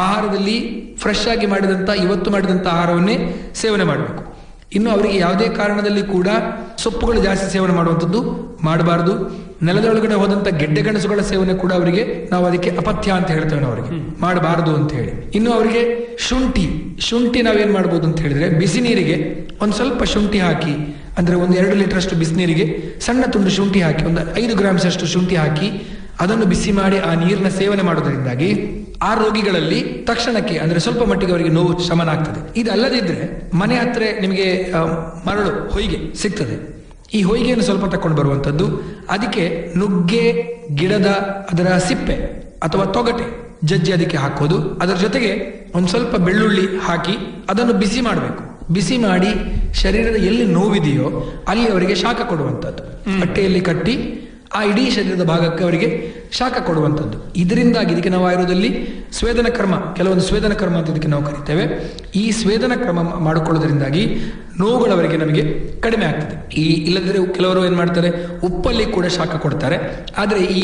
ಆಹಾರದಲ್ಲಿ ಫ್ರೆಶ್ ಆಗಿ ಮಾಡಿದಂಥ, ಇವತ್ತು ಮಾಡಿದಂಥ ಆಹಾರವನ್ನೇ ಸೇವನೆ ಮಾಡಬೇಕು. ಇನ್ನು ಅವರಿಗೆ ಯಾವುದೇ ಕಾರಣದಲ್ಲಿ ಕೂಡ ಸೊಪ್ಪುಗಳು ಜಾಸ್ತಿ ಸೇವನೆ ಮಾಡುವಂಥದ್ದು ಮಾಡಬಾರ್ದು. ನೆಲದೊಳಗಡೆ ಹೋದಂತ ಗೆಡ್ಡೆ ಗೆಣಸುಗಳ ಸೇವನೆ ಕೂಡ ಅವರಿಗೆ ನಾವು ಅದಕ್ಕೆ ಅಪಥ್ಯ ಅಂತ ಹೇಳ್ತೇವೆ, ನಾವು ಅವರಿಗೆ ಮಾಡಬಾರದು ಅಂತ ಹೇಳಿ. ಇನ್ನು ಅವರಿಗೆ ಶುಂಠಿ ನಾವೇನ್ ಮಾಡ್ಬೋದು ಅಂತ ಹೇಳಿದ್ರೆ, ಬಿಸಿ ನೀರಿಗೆ ಒಂದ್ ಸ್ವಲ್ಪ ಶುಂಠಿ ಹಾಕಿ, ಅಂದ್ರೆ 1-2 ಲೀಟರ್ ಅಷ್ಟು ಬಿಸಿ ನೀರಿಗೆ ಸಣ್ಣ ತುಂಡು ಶುಂಠಿ ಹಾಕಿ, ಒಂದು 5 ಗ್ರಾಮ್ಸ್ ಅಷ್ಟು ಶುಂಠಿ ಹಾಕಿ ಅದನ್ನು ಬಿಸಿ ಮಾಡಿ ಆ ನೀರಿನ ಸೇವನೆ ಮಾಡೋದ್ರಿಂದಾಗಿ ಆ ರೋಗಿಗಳಲ್ಲಿ ತಕ್ಷಣಕ್ಕೆ ಅಂದ್ರೆ ಸ್ವಲ್ಪ ಮಟ್ಟಿಗೆ ಅವರಿಗೆ ನೋವು ಶಮನ ಆಗ್ತದೆ. ಇದಲ್ಲದಿದ್ರೆ ಮನೆ ಹತ್ರ ನಿಮಗೆ ಮರಳು ಹೊಯ್ಗೆ ಸಿಗ್ತದೆ. ಈ ಹೊಯ್ಗೆಯನ್ನು ಸ್ವಲ್ಪ ತಕೊಂಡು ಬರುವಂತದ್ದು, ಅದಕ್ಕೆ ನುಗ್ಗೆ ಗಿಡದ ಅದರ ಸಿಪ್ಪೆ ಅಥವಾ ತೊಗಟೆ ಜಜ್ಜಿ ಅದಕ್ಕೆ ಹಾಕೋದು, ಅದರ ಜೊತೆಗೆ ಒಂದ್ ಸ್ವಲ್ಪ ಬೆಳ್ಳುಳ್ಳಿ ಹಾಕಿ ಅದನ್ನು ಬಿಸಿ ಮಾಡಬೇಕು. ಬಿಸಿ ಮಾಡಿ ಶರೀರದ ಎಲ್ಲಿ ನೋವಿದೆಯೋ ಅಲ್ಲಿ ಅವರಿಗೆ ಶಾಖ ಕೊಡುವಂಥದ್ದು, ಬಟ್ಟೆಯಲ್ಲಿ ಕಟ್ಟಿ ಆ ಇಡೀ ಶರೀರದ ಭಾಗಕ್ಕೆ ಅವರಿಗೆ ಶಾಖ ಕೊಡುವಂಥದ್ದು. ಇದರಿಂದಾಗಿ ಇದಕ್ಕೆ ನಾವು ಆಯುರ್ವೇದದಲ್ಲಿ ಸ್ವೇದನ ಕರ್ಮ, ಕೆಲವೊಂದು ಸ್ವೇದನ ಕರ್ಮ ಅಂತ ಇದಕ್ಕೆ ನಾವು ಕರಿತೇವೆ. ಈ ಸ್ವೇದನ ಕ್ರಮ ಮಾಡಿಕೊಳ್ಳೋದ್ರಿಂದಾಗಿ ನೋವುಗಳವರಿಗೆ ನಮಗೆ ಕಡಿಮೆ ಆಗ್ತದೆ. ಇಲ್ಲದ್ರೆ ಕೆಲವರು ಏನ್ ಮಾಡ್ತಾರೆ, ಉಪ್ಪಲ್ಲಿ ಕೂಡ ಶಾಖ ಕೊಡ್ತಾರೆ. ಆದ್ರೆ ಈ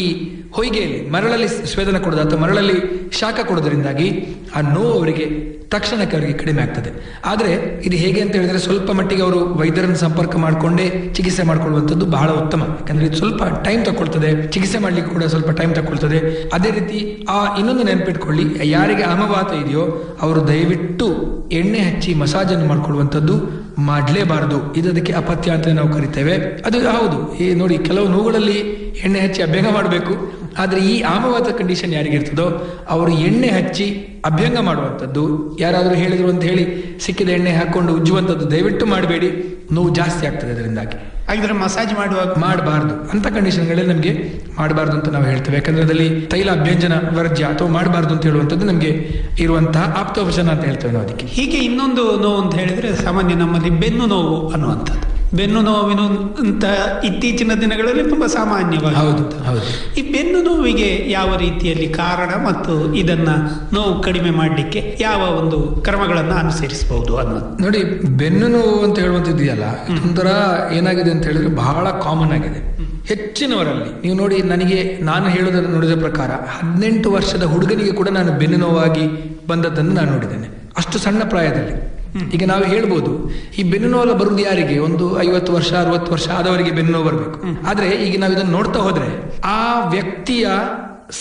ಹೊಯ್ಗೆಯಲ್ಲಿ ಮರಳಲ್ಲಿ ಸ್ವೇದನ ಕೊಡೋದು ಅಥವಾ ಮರಳಲ್ಲಿ ಶಾಖ ಕೊಡೋದ್ರಿಂದಾಗಿ ಆ ನೋವು ಅವರಿಗೆ ತಕ್ಷಣಕ್ಕೆ ಅವರಿಗೆ ಕಡಿಮೆ ಆಗ್ತದೆ. ಆದ್ರೆ ಇದು ಹೇಗೆ ಅಂತ ಹೇಳಿದ್ರೆ, ಸ್ವಲ್ಪ ಮಟ್ಟಿಗೆ ಅವರು ವೈದ್ಯರನ್ನು ಸಂಪರ್ಕ ಮಾಡಿಕೊಂಡೇ ಚಿಕಿತ್ಸೆ ಮಾಡ್ಕೊಳ್ಳುವಂಥದ್ದು ಬಹಳ ಉತ್ತಮ. ಯಾಕಂದ್ರೆ ಇದು ಸ್ವಲ್ಪ ಟೈಮ್ ತಗೊಳ್ತದೆ, ಚಿಕಿತ್ಸೆ ಮಾಡ್ಲಿಕ್ಕೆ ಕೂಡ ಸ್ವಲ್ಪ ಟೈಮ್ ತಗೊಳ್ತದೆ. ಅದೇ ರೀತಿ ಇನ್ನೊಂದು ನೆನಪಿಟ್ಕೊಳ್ಳಿ, ಯಾರಿಗೆ ಆಮವಾತ ಇದೆಯೋ ಅವರು ದಯವಿಟ್ಟು ಎಣ್ಣೆ ಹಚ್ಚಿ ಮಸಾಜನ್ನು ಮಾಡ್ಕೊಳ್ಳುವಂಥದ್ದು ಮಾಡಲೇಬಾರದು. ಇದಕ್ಕೆ ಅಪಥ್ಯ ಅಂತ ನಾವು ಕರಿತೇವೆ. ಅದು ಹೌದು, ಈ ನೋಡಿ ಕೆಲವು ನೋವುಗಳಲ್ಲಿ ಎಣ್ಣೆ ಹಚ್ಚಿ ಅಭ್ಯಂಗ ಮಾಡಬೇಕು. ಆದರೆ ಈ ಆಮವಾತ ಕಂಡೀಷನ್ ಯಾರಿಗಿರ್ತದೋ ಅವರು ಎಣ್ಣೆ ಹಚ್ಚಿ ಅಭ್ಯಂಗ ಮಾಡುವಂಥದ್ದು, ಯಾರಾದರೂ ಹೇಳಿದ್ರು ಅಂತ ಹೇಳಿ ಸಿಕ್ಕಿದ ಎಣ್ಣೆ ಹಾಕೊಂಡು ಉಜ್ಜುವಂಥದ್ದು ದಯವಿಟ್ಟು ಮಾಡಬೇಡಿ. ನೋವು ಜಾಸ್ತಿ ಆಗ್ತದೆ ಅದರಿಂದಾಗಿ. ಹಾಗಿದ್ರೆ ಮಸಾಜ್ ಮಾಡುವಾಗ ಮಾಡಬಾರ್ದು, ಅಂತ ಕಂಡೀಷನ್ಗಳಲ್ಲಿ ನಮಗೆ ಮಾಡಬಾರ್ದು ಅಂತ ನಾವು ಹೇಳ್ತೇವೆ. ಯಾಕಂದ್ರೆ ಅದರಲ್ಲಿ ತೈಲ ಅಭ್ಯಂಜನ ವರ್ಜ್ಯ ಅಥವಾ ಮಾಡಬಾರ್ದು ಅಂತ ಹೇಳುವಂಥದ್ದು ನಮಗೆ ಇರುವಂತಹ ಆಪ್ತವಚನ ಅಂತ ಹೇಳ್ತೇವೆ ನಾವು ಅದಕ್ಕೆ. ಹೀಗೆ ಇನ್ನೊಂದು ನೋವು ಅಂತ ಹೇಳಿದ್ರೆ ಸಾಮಾನ್ಯ ನಮ್ಮಲ್ಲಿ ಬೆನ್ನು ನೋವು ಅನ್ನುವಂಥದ್ದು. ಬೆನ್ನು ನೋವಿನ ಅಂತ ಇತ್ತೀಚಿನ ದಿನಗಳಲ್ಲಿ ತುಂಬಾ ಸಾಮಾನ್ಯವಾಗಿ. ಹೌದು ಹೌದು. ಈ ಬೆನ್ನು ನೋವಿಗೆ ಯಾವ ರೀತಿಯಲ್ಲಿ ಕಾರಣ ಮತ್ತು ಇದನ್ನ ನೋವು ಕಡಿಮೆ ಮಾಡಲಿಕ್ಕೆ ಯಾವ ಒಂದು ಕ್ರಮಗಳನ್ನು ಅನುಸರಿಸಬಹುದು ಅನ್ನೋದು ನೋಡಿ. ಬೆನ್ನು ನೋವು ಅಂತ ಹೇಳುವಂಥದ್ದಿದೆಯಲ್ಲ, ಒಂಥರ ಏನಾಗಿದೆ ಅಂತ ಹೇಳಿದ್ರೆ ಬಹಳ ಕಾಮನ್ ಆಗಿದೆ ಹೆಚ್ಚಿನವರಲ್ಲಿ. ನೀವು ನೋಡಿ, ನಾನು ಹೇಳೋದನ್ನು ನೋಡಿದ ಪ್ರಕಾರ 18 ವರ್ಷದ ಹುಡುಗನಿಗೆ ಕೂಡ ನಾನು ಬೆನ್ನು ನೋವಾಗಿ ಬಂದದ್ದನ್ನು ನಾನು ನೋಡಿದ್ದೇನೆ, ಅಷ್ಟು ಸಣ್ಣ ಪ್ರಾಯದಲ್ಲಿ. ಈಗ ನಾವು ಹೇಳ್ಬೋದು ಈ ಬೆನ್ನು ನೋವು ಬರುವುದು ಯಾರಿಗೆ, ಒಂದು 50 ವರ್ಷ 60 ವರ್ಷ ಆದವರಿಗೆ ಬೆನ್ನು ನೋವು ಬರಬೇಕು. ಆದ್ರೆ ಈಗ ನಾವು ಇದನ್ನು ನೋಡ್ತಾ ಹೋದ್ರೆ ಆ ವ್ಯಕ್ತಿಯ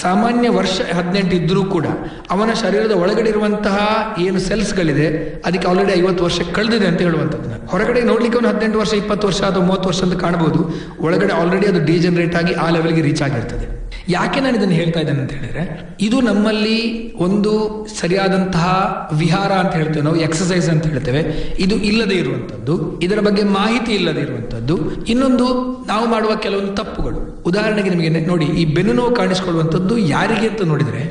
ಸಾಮಾನ್ಯ ವರ್ಷ 18 ಇದ್ರೂ ಕೂಡ ಅವನ ಶರೀರದ ಒಳಗಡೆ ಇರುವಂತಹ ಏನು ಸೆಲ್ಸ್ಗಳಿದೆ ಅದಕ್ಕೆ ಆಲ್ರೆಡಿ 50 ವರ್ಷ ಕಳೆದಿದೆ ಅಂತ ಹೇಳುವಂಥದ್ದು. ಹೊರಗಡೆ ನೋಡ್ಲಿಕ್ಕೆ ಒಂದು 18 ವರ್ಷ 20 ವರ್ಷ ಅಥವಾ 30 ವರ್ಷ ಅಂತ ಕಾಣಬಹುದು, ಒಳಗಡೆ ಆಲ್ರೆಡಿ ಅದು ಡಿಜನರೇಟ್ ಆಗಿ ಆ ಲೆವೆಲ್ಗೆ ರೀಚ್ ಆಗಿರ್ತದೆ. ಯಾಕೆ ನಾನು ಇದನ್ನು ಹೇಳ್ತಾ ಇದ್ದೇನೆ ಅಂತ ಹೇಳಿದ್ರೆ, ಇದು ನಮ್ಮಲ್ಲಿ ಒಂದು ಸರಿಯಾದಂತಹ ವಿಹಾರ ಅಂತ ಹೇಳ್ತೇವೆ ನಾವು, ಎಕ್ಸಸೈಸ್ ಅಂತ ಹೇಳ್ತೇವೆ, ಇದು ಇಲ್ಲದೆ ಇರುವಂತದ್ದು, ಇದರ ಬಗ್ಗೆ ಮಾಹಿತಿ ಇಲ್ಲದೆ ಇರುವಂತದ್ದು. ಇನ್ನೊಂದು, ನಾವು ಮಾಡುವ ಕೆಲವೊಂದು ತಪ್ಪುಗಳು. ಉದಾಹರಣೆಗೆ ನಿಮಗೆ ನೋಡಿ, ಈ ಬೆನ್ನು ನೋವು ಕಾಣಿಸ್ಕೊಳ್ಳುವಂಥದ್ದು ಯಾರಿಗೆ ಅಂತ ನೋಡಿದ್ರೆ,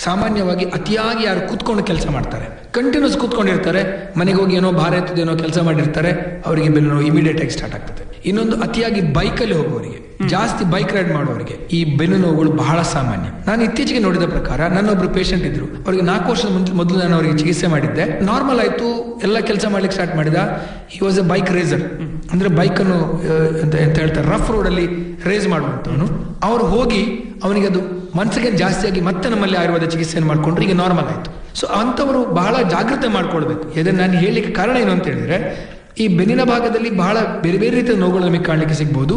ಸಾಮಾನ್ಯವಾಗಿ ಅತಿಯಾಗಿ ಯಾರು ಕೂತ್ಕೊಂಡು ಕೆಲಸ ಮಾಡ್ತಾರೆ, ಕಂಟಿನ್ಯೂಸ್ ಕೂತ್ಕೊಂಡಿರ್ತಾರೆ, ಮನೆಗೆ ಹೋಗಿ ಏನೋ ಭಾರ ಎತ್ತದೇನೋ ಕೆಲಸ ಮಾಡಿರ್ತಾರೆ, ಅವರಿಗೆ ಬೆನ್ನು ನೋವು ಇಮಿಡಿಯೇಟ್ ಆಗಿ ಸ್ಟಾರ್ಟ್ ಆಗ್ತದೆ. ಇನ್ನೊಂದು, ಅತಿಯಾಗಿ ಬೈಕಲ್ಲಿ ಹೋಗುವವರಿಗೆ, ಜಾಸ್ತಿ ಬೈಕ್ ರೈಡ್ ಮಾಡುವವರಿಗೆ ಈ ಬೆನ್ನು ನೋವುಗಳು ಬಹಳ ಸಾಮಾನ್ಯ. ನಾನು ಇತ್ತೀಚೆಗೆ ನೋಡಿದ ಪ್ರಕಾರ ನನ್ನೊಬ್ರು ಪೇಷಂಟ್ ಇದ್ರು, ಅವರಿಗೆ 4 ವರ್ಷದ ಮೊದಲು ನಾನು ಅವರಿಗೆ ಚಿಕಿತ್ಸೆ ಮಾಡಿದ್ದೆ. ನಾರ್ಮಲ್ ಆಯ್ತು, ಎಲ್ಲ ಕೆಲಸ ಮಾಡ್ಲಿಕ್ಕೆ ಸ್ಟಾರ್ಟ್ ಮಾಡಿದ. He was a bike racer, ಅಂದ್ರೆ ಬೈಕನ್ನು ಅಂತ ಹೇಳ್ತಾರೆ ರಫ್ ರೋಡ್ ಅಲ್ಲಿ ರೇಸ್ ಮಾಡುವಂತವನು. ಅವ್ರು ಹೋಗಿ ಅವನಿಗೆ ಅದು ಮನಸ್ಸಿಗೆ ಜಾಸ್ತಿಯಾಗಿ ಮತ್ತೆ ನಮ್ಮಲ್ಲಿ ಆಯುರ್ವೇದ ಚಿಕಿತ್ಸೆಯನ್ನು ಮಾಡ್ಕೊಂಡ್ರೆ ಈಗ ನಾರ್ಮಲ್ ಆಯ್ತು. ಸೊ ಅಂಥವರು ಬಹಳ ಜಾಗೃತೆ ಮಾಡ್ಕೊಳ್ಬೇಕು. ಇದನ್ನು ನಾನು ಹೇಳಲಿಕ್ಕೆ ಕಾರಣ ಏನು ಅಂತ ಹೇಳಿದ್ರೆ, ಈ ಬೆನ್ನಿನ ಭಾಗದಲ್ಲಿ ಬಹಳ ಬೇರೆ ಬೇರೆ ರೀತಿಯ ನೋವುಗಳು ನಮಗೆ ಕಾಣಲಿಕ್ಕೆ ಸಿಗ್ಬಹುದು.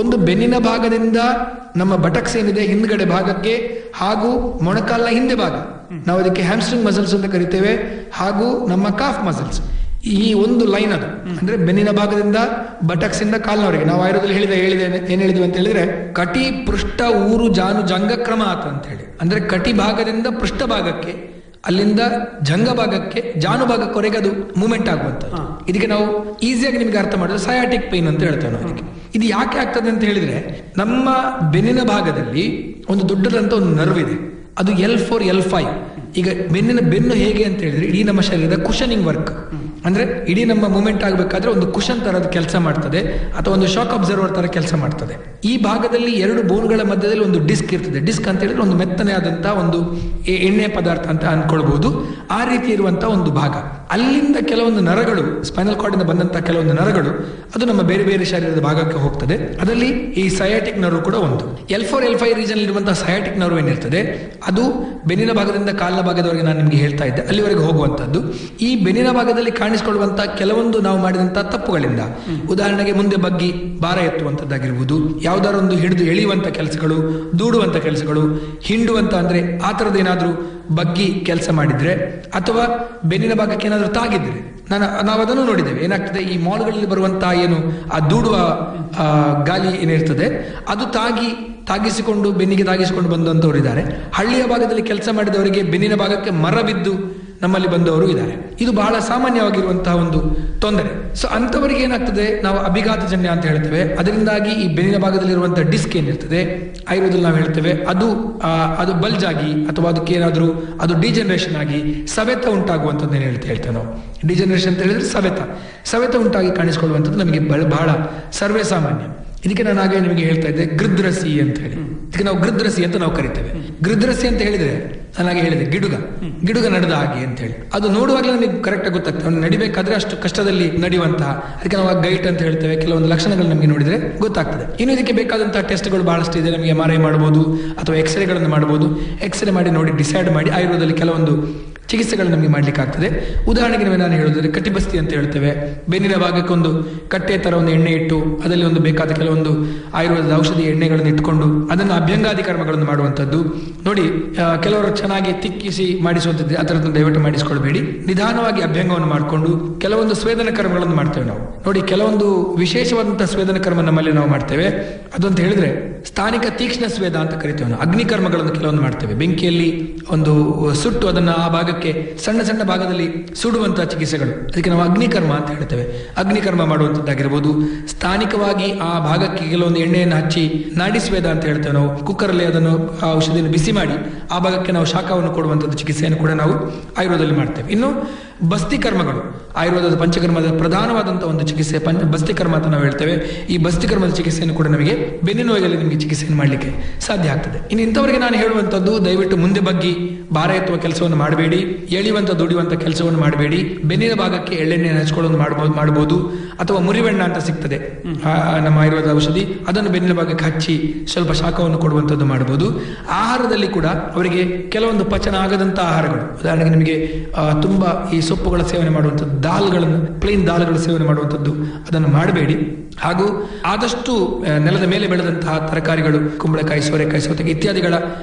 ಒಂದು, ಬೆನ್ನಿನ ಭಾಗದಿಂದ ನಮ್ಮ ಬಟಕ್ಸ್ ಏನಿದೆ ಹಿಂದ್ಗಡೆ ಭಾಗಕ್ಕೆ ಹಾಗೂ ಮೊಣಕಾಲ್ನ ಹಿಂದೆ ಭಾಗ, ನಾವು ಅದಕ್ಕೆ ಹ್ಯಾಮ್ಸ್ಟ್ರಿಂಗ್ ಮಸಲ್ಸ್ ಅಂತ ಕರಿತೇವೆ, ಹಾಗೂ ನಮ್ಮ ಕಾಫ್ ಮಸಲ್ಸ್, ಈ ಒಂದು ಲೈನ್ ಅದು ಅಂದ್ರೆ ಬೆನ್ನಿನ ಭಾಗದಿಂದ ಬಟಕ್ಸ್ ಇಂದ ಕಾಲ್ನವರೆಗೆ. ನಾವು ಆಯುರ್ವೇದದಲ್ಲಿ ಏನ್ ಹೇಳಿದ್ವಿ ಅಂತ ಹೇಳಿದ್ರೆ, ಕಟಿ ಪೃಷ್ಠ ಊರು ಜಾನು ಜಂಗಕ್ರಮ ಆತ ಅಂತ ಹೇಳಿ, ಅಂದ್ರೆ ಕಟಿ ಭಾಗದಿಂದ ಪೃಷ್ಠ ಭಾಗಕ್ಕೆ, ಅಲ್ಲಿಂದ ಜಂಗ ಭಾಗಕ್ಕೆ, ಜಾನು ಭಾಗಕ್ಕವರೆಗೆ ಅದು ಮೂವ್ಮೆಂಟ್ ಆಗುವಂಥದ್ದು. ಇದಕ್ಕೆ ನಾವು ಈಸಿಯಾಗಿ ನಿಮ್ಗೆ ಅರ್ಥ ಮಾಡಿದ್ರೆ ಸಯಾಟಿಕ್ ಪೈನ್ ಅಂತ ಹೇಳ್ತೇವೆ ನಾವು. ಅದಕ್ಕೆ ಇದು ಯಾಕೆ ಆಗ್ತದೆ ಅಂತ ಹೇಳಿದ್ರೆ, ನಮ್ಮ ಬೆನ್ನಿನ ಭಾಗದಲ್ಲಿ ಒಂದು ದೊಡ್ಡದಂತ ಒಂದು ನರ್ವ್ ಇದೆ, ಅದು L4 L5. ಈಗ ಬೆನ್ನು ಹೇಗೆ ಅಂತ ಹೇಳಿದ್ರೆ, ಇಡೀ ನಮ್ಮ ಶರೀರದ ಕುಷನಿಂಗ್ ವರ್ಕ್, ಅಂದ್ರೆ ಇಡೀ ನಮ್ಮ ಮೂವ್ಮೆಂಟ್ ಆಗಬೇಕಾದ್ರೆ ಒಂದು ಕುಷನ್ ತರದ ಕೆಲಸ ಮಾಡ್ತದೆ, ಅಥವಾ ಒಂದು ಶಾಕ್ ಅಬ್ಸರ್ವರ್ ತರ ಕೆಲಸ ಮಾಡ್ತದೆ. ಈ ಭಾಗದಲ್ಲಿ 2 ಬೋನ್ಗಳ ಮಧ್ಯದಲ್ಲಿ ಒಂದು ಡಿಸ್ಕ್ ಇರ್ತದೆ. ಡಿಸ್ಕ್ ಅಂತ ಹೇಳಿದ್ರೆ ಒಂದು ಮೆತ್ತನೆ ಆದಂತಹ ಒಂದು ಎಣ್ಣೆ ಪದಾರ್ಥ ಅಂತ ಅನ್ಕೊಳ್ಬಹುದು. ಆ ರೀತಿ ಇರುವಂತಹ ಒಂದು ಭಾಗ, ಅಲ್ಲಿಂದ ಕೆಲವೊಂದು ನರಗಳು, ಸ್ಪೈನಲ್ ಕಾರ್ಡ್ ಇಂದ ಬಂದಂತಹ ಕೆಲವೊಂದು ನರಗಳು, ಅದು ನಮ್ಮ ಬೇರೆ ಬೇರೆ ಶರೀರದ ಭಾಗಕ್ಕೆ ಹೋಗ್ತದೆ. ಅದರಲ್ಲಿ ಈ ಸಯಾಟಿಕ್ ನರ್ವ್ ಕೂಡ ಒಂದು. L4 L5 ರೀಜನ್ ಇರುವಂತಹ ಸಯಾಟಿಕ್ ನರ್ವ್ ಏನಿರ್ತದೆ, ಅದು ಬೆನ್ನಿನ ಭಾಗದಿಂದ ಕಾಲಿನ ಭಾಗದವರೆಗೆ ನಾನು ನಿಮಗೆ ಹೇಳ್ತಾ ಇದ್ದೆ, ಅಲ್ಲಿವರೆಗೆ ಹೋಗುವಂತದ್ದು. ಈ ಬೆನ್ನಿನ ಭಾಗದಲ್ಲಿ ಕಾಣಿಸಿಕೊಳ್ಳುವಂತಹ ಕೆಲವೊಂದು ನಾವು ಮಾಡಿದಂತಹ ತಪ್ಪುಗಳಿಂದ, ಉದಾಹರಣೆಗೆ ಮುಂದೆ ಬಗ್ಗಿ ಭಾರ ಎತ್ತುವಂತದ್ದಾಗಿರ್ಬೋದು, ಯಾವ್ದಾದ್ರು ಒಂದು ಹಿಡಿದು ಎಳೆಯುವಂತ ಕೆಲಸಗಳು, ದೂಡುವಂತ ಕೆಲಸಗಳು, ಹಿಂಡುವಂತ ಅಂದ್ರೆ ಆ ತರದ ಏನಾದ್ರೂ ಬಗ್ಗಿ ಕೆಲಸ ಮಾಡಿದ್ರೆ, ಅಥವಾ ಬೆನ್ನಿನ ಭಾಗಕ್ಕೆ ಏನಾದ್ರೂ ತಾಗಿದ್ರೆ, ನಾವು ಅದನ್ನು ನೋಡಿದ್ದೇವೆ. ಏನಾಗ್ತದೆ, ಈ ಮಾಲ್ಗಳಲ್ಲಿ ಬರುವಂತಹ ಏನು ಆ ದೂಡುವ ಗಾಲಿ ಏನಿರ್ತದೆ, ಅದು ತಾಗಿಸಿಕೊಂಡು ಬೆನ್ನಿಗೆ ತಾಗಿಸಿಕೊಂಡು ಬಂದಂತವರು ಇದ್ದಾರೆ. ಹಳ್ಳಿಯ ಭಾಗದಲ್ಲಿ ಕೆಲಸ ಮಾಡಿದವರಿಗೆ ಬೆನ್ನಿನ ಭಾಗಕ್ಕೆ ಮರ ಬಿದ್ದು ನಮ್ಮಲ್ಲಿ ಬಂದವರು ಇದ್ದಾರೆ. ಇದು ಬಹಳ ಸಾಮಾನ್ಯವಾಗಿರುವಂತಹ ಒಂದು ತೊಂದರೆ. ಸೊ ಅಂಥವರಿಗೆ ಏನಾಗ್ತದೆ, ನಾವು ಅಭಿಘಾತಜನ್ಯ ಅಂತ ಹೇಳ್ತೇವೆ. ಅದರಿಂದಾಗಿ ಈ ಬೆನ್ನಿನ ಭಾಗದಲ್ಲಿರುವಂತಹ ಡಿಸ್ಕ್ ಏನಿರ್ತದೆ, ಆಯುರ್ವೇದದಲ್ಲಿ ನಾವು ಹೇಳ್ತೇವೆ, ಅದು ಬಲ್ಜ್ ಆಗಿ, ಅಥವಾ ಅದಕ್ಕೆ ಏನಾದರೂ ಅದು ಡಿಜನರೇಷನ್ ಆಗಿ ಸವೆತ ಉಂಟಾಗುವಂಥದ್ದು ಏನು ಹೇಳ್ತೇವೆ ನಾವು. ಡಿಜನರೇಷನ್ ಅಂತ ಹೇಳಿದ್ರೆ ಸವೆತ ಉಂಟಾಗಿ ಕಾಣಿಸಿಕೊಳ್ಳುವಂಥದ್ದು ನಮಗೆ ಬಹಳ ಸರ್ವೇ ಸಾಮಾನ್ಯ. ಇದಕ್ಕೆ ನಾನು ಹಾಗೆ ನಿಮಗೆ ಹೇಳ್ತಾ ಇದ್ದೆ, ಗೃದ್ರಸಿ ಅಂತ ಹೇಳಿ. ಇದಕ್ಕೆ ನಾವು ಗೃದ್ರಸಿ ಅಂತ ನಾವು ಕರಿತೇವೆ. ಗೃದ್ರಸಿ ಅಂತ ಹೇಳಿದ್ರೆ, ನಾನು ಹಾಗೆ ಹೇಳಿದೆ, ಗಿಡುಗ ನಡೆದ ಹಾಗೆ ಅಂತ ಹೇಳಿ. ಅದು ನೋಡುವಾಗಲೇ ನಮಗೆ ಕರೆಕ್ಟ್ ಆಗಿ ಗೊತ್ತಾಗ್ತದೆ, ಅವ್ನು ನಡಿಬೇಕಾದ್ರೆ ಅಷ್ಟು ಕಷ್ಟದಲ್ಲಿ ನಡೆಯುವಂತಹ, ಅದಕ್ಕೆ ನಾವು ಗೈಟ್ ಅಂತ ಹೇಳ್ತೇವೆ. ಕೆಲವೊಂದು ಲಕ್ಷಣಗಳು ನಮಗೆ ನೋಡಿದ್ರೆ ಗೊತ್ತಾಗ್ತದೆ. ಇನ್ನು ಇದಕ್ಕೆ ಬೇಕಾದಂತಹ ಟೆಸ್ಟ್ಗಳು ಬಹಳಷ್ಟು ಇದೆ. ನಮಗೆ MRI ಮಾಡಬಹುದು, ಅಥವಾ ಎಕ್ಸ್ರೇಗಳನ್ನು ಮಾಡಬಹುದು. ಎಕ್ಸ್ರೇ ಮಾಡಿ ನೋಡಿ ಡಿಸೈಡ್ ಮಾಡಿ, ಆಯುರ್ವೇದದಲ್ಲಿ ಕೆಲವೊಂದು ಚಿಕಿತ್ಸೆಗಳು ನಮಗೆ ಮಾಡ್ಲಿಕ್ಕೆ ಆಗ್ತದೆ. ಉದಾಹರಣೆಗೆ ನಾನು ಹೇಳಿದ್ರೆ ಕಟಿಬಸ್ತಿ ಅಂತ ಹೇಳ್ತೇವೆ. ಬೆನ್ನಿನ ಭಾಗಕ್ಕೆ ಒಂದು ಕಟ್ಟೆ ತರ ಒಂದು ಎಣ್ಣೆ ಇಟ್ಟು ಅದರಲ್ಲಿ ಒಂದು ಬೇಕಾದ ಕೆಲವೊಂದು ಆಯುರ್ವೇದದ ಔಷಧಿ ಎಣ್ಣೆಗಳನ್ನು ಇಟ್ಕೊಂಡು ಅದನ್ನು ಅಭ್ಯಂಗಾದಿ ಕರ್ಮಗಳನ್ನು ಮಾಡುವಂಥದ್ದು. ನೋಡಿ, ಕೆಲವರು ಚೆನ್ನಾಗಿ ತಿಕ್ಕಿಸಿ ಮಾಡಿಸುವಂಥದ್ದು, ಅದರದ್ದು ದಯವಿಟ್ಟು ಮಾಡಿಸಿಕೊಳ್ಬೇಡಿ. ನಿಧಾನವಾಗಿ ಅಭ್ಯಂಗವನ್ನು ಮಾಡಿಕೊಂಡು ಕೆಲವೊಂದು ಸ್ವೇದನ ಕರ್ಮಗಳನ್ನು ಮಾಡ್ತೇವೆ ನಾವು. ನೋಡಿ, ಕೆಲವೊಂದು ವಿಶೇಷವಾದಂತಹ ಸ್ವೇದನ ಕರ್ಮ ನಮ್ಮಲ್ಲಿ ನಾವು ಮಾಡ್ತೇವೆ. ಅದಂತ ಹೇಳಿದ್ರೆ ಸ್ಥಾನಿಕ ತೀಕ್ಷ್ಣ ಸ್ವೇದ ಅಂತ ಕರಿತೇವೆ ನಾವು. ಅಗ್ನಿ ಕರ್ಮಗಳನ್ನು ಕೆಲವೊಂದು ಮಾಡ್ತೇವೆ. ಬೆಂಕಿಯಲ್ಲಿ ಒಂದು ಸುಟ್ಟು ಅದನ್ನ ಆ ಭಾಗಕ್ಕೆ ಸಣ್ಣ ಸಣ್ಣ ಭಾಗದಲ್ಲಿ ಸುಡುವಂತಹ ಚಿಕಿತ್ಸೆಗಳು, ಅದಕ್ಕೆ ನಾವು ಅಗ್ನಿಕರ್ಮ ಅಂತ ಹೇಳ್ತೇವೆ. ಅಗ್ನಿಕರ್ಮ ಮಾಡುವಂಥದ್ದಾಗಿರ್ಬೋದು. ಸ್ಥಾನಿಕವಾಗಿ ಆ ಭಾಗಕ್ಕೆ ಕೆಲವೊಂದು ಎಣ್ಣೆಯನ್ನು ಹಚ್ಚಿ ನಾಡಿ ಸ್ವೇದ ಅಂತ ಹೇಳ್ತೇವೆ ನಾವು. ಕುಕ್ಕರಲ್ಲಿ ಅದನ್ನು ಆ ಔಷಧಿಯನ್ನು ಬಿಸಿ ಮಾಡಿ ಆ ಭಾಗಕ್ಕೆ ನಾವು ಶಾಖವನ್ನು ಕೊಡುವಂಥದ್ದು ಚಿಕಿತ್ಸೆಯನ್ನು ಕೂಡ ನಾವು ಆಯುರ್ವೇದದಲ್ಲಿ ಮಾಡ್ತೇವೆ. ಇನ್ನು ಬಸ್ತಿ ಕರ್ಮಗಳು, ಆಯುರ್ವೇದದ ಪಂಚಕರ್ಮದ ಪ್ರಧಾನವಾದಂತಹ ಒಂದು ಚಿಕಿತ್ಸೆ ಬಸ್ತಿ ಕರ್ಮ ಅಂತ ನಾವು ಹೇಳ್ತೇವೆ. ಈ ಬಸ್ತಿ ಕರ್ಮದ ಚಿಕಿತ್ಸೆಯನ್ನು ಕೂಡ ನಮಗೆ ಬೆನ್ನು ನೋವಿನಲ್ಲಿ ನಿಮಗೆ ಚಿಕಿತ್ಸೆಯನ್ನು ಮಾಡಲಿಕ್ಕೆ ಸಾಧ್ಯ ಆಗ್ತದೆ. ಇನ್ನು ಇಂಥವರಿಗೆ ನಾನು ಹೇಳುವಂಥದ್ದು, ದಯವಿಟ್ಟು ಮುಂದೆ ಬಗ್ಗಿ ಭಾರ ಎತ್ತುವ ಕೆಲಸವನ್ನು ಮಾಡಬೇಡಿ, ಎಳೆಯುವಂಥ ದುಡಿಯುವಂಥ ಕೆಲಸವನ್ನು ಮಾಡಬೇಡಿ. ಬೆನ್ನಿನ ಭಾಗಕ್ಕೆ ಎಳ್ಳೆಣ್ಣೆಯನ್ನು ಹಚ್ಕೊಳ್ಳೋದು ಮಾಡಬಹುದು, ಅಥವಾ ಮುರಿವೆಣ್ಣ ಅಂತ ಸಿಗ್ತದೆ ನಮ್ಮ ಆಯುರ್ವೇದ ಔಷಧಿ, ಅದನ್ನು ಬೆನ್ನಿನ ಭಾಗಕ್ಕೆ ಹಚ್ಚಿ ಸ್ವಲ್ಪ ಶಾಖವನ್ನು ಕೊಡುವಂಥದ್ದು ಮಾಡಬಹುದು. ಆಹಾರದಲ್ಲಿ ಕೂಡ ಅವರಿಗೆ ಕೆಲವೊಂದು ಪಚನ ಆಗದಂಥ ಆಹಾರಗಳು, ಉದಾಹರಣೆಗೆ ನಿಮಗೆ ತುಂಬಾ ಈ ಸೊಪ್ಪುಗಳ ಸೇವನೆ ಮಾಡುವಂಥದ್ದು, ದಾಲ್ಗಳನ್ನು ಪ್ಲೇನ್ ದಾಲ್ಗಳ ಸೇವನೆ ಮಾಡುವಂಥದ್ದು ಅದನ್ನು ಮಾಡಬೇಡಿ. ಹಾಗೂ ಆದಷ್ಟು ನೆಲದ ಮೇಲೆ ಬೆಳೆದಂತಹ ತರಕಾರಿಗಳು, ಕುಂಬಳಕಾಯಿ, ಸೋರೆಕಾಯಿ, ಸೌತೆಕಾಯಿ ಇತ್ಯಾದಿಗಳ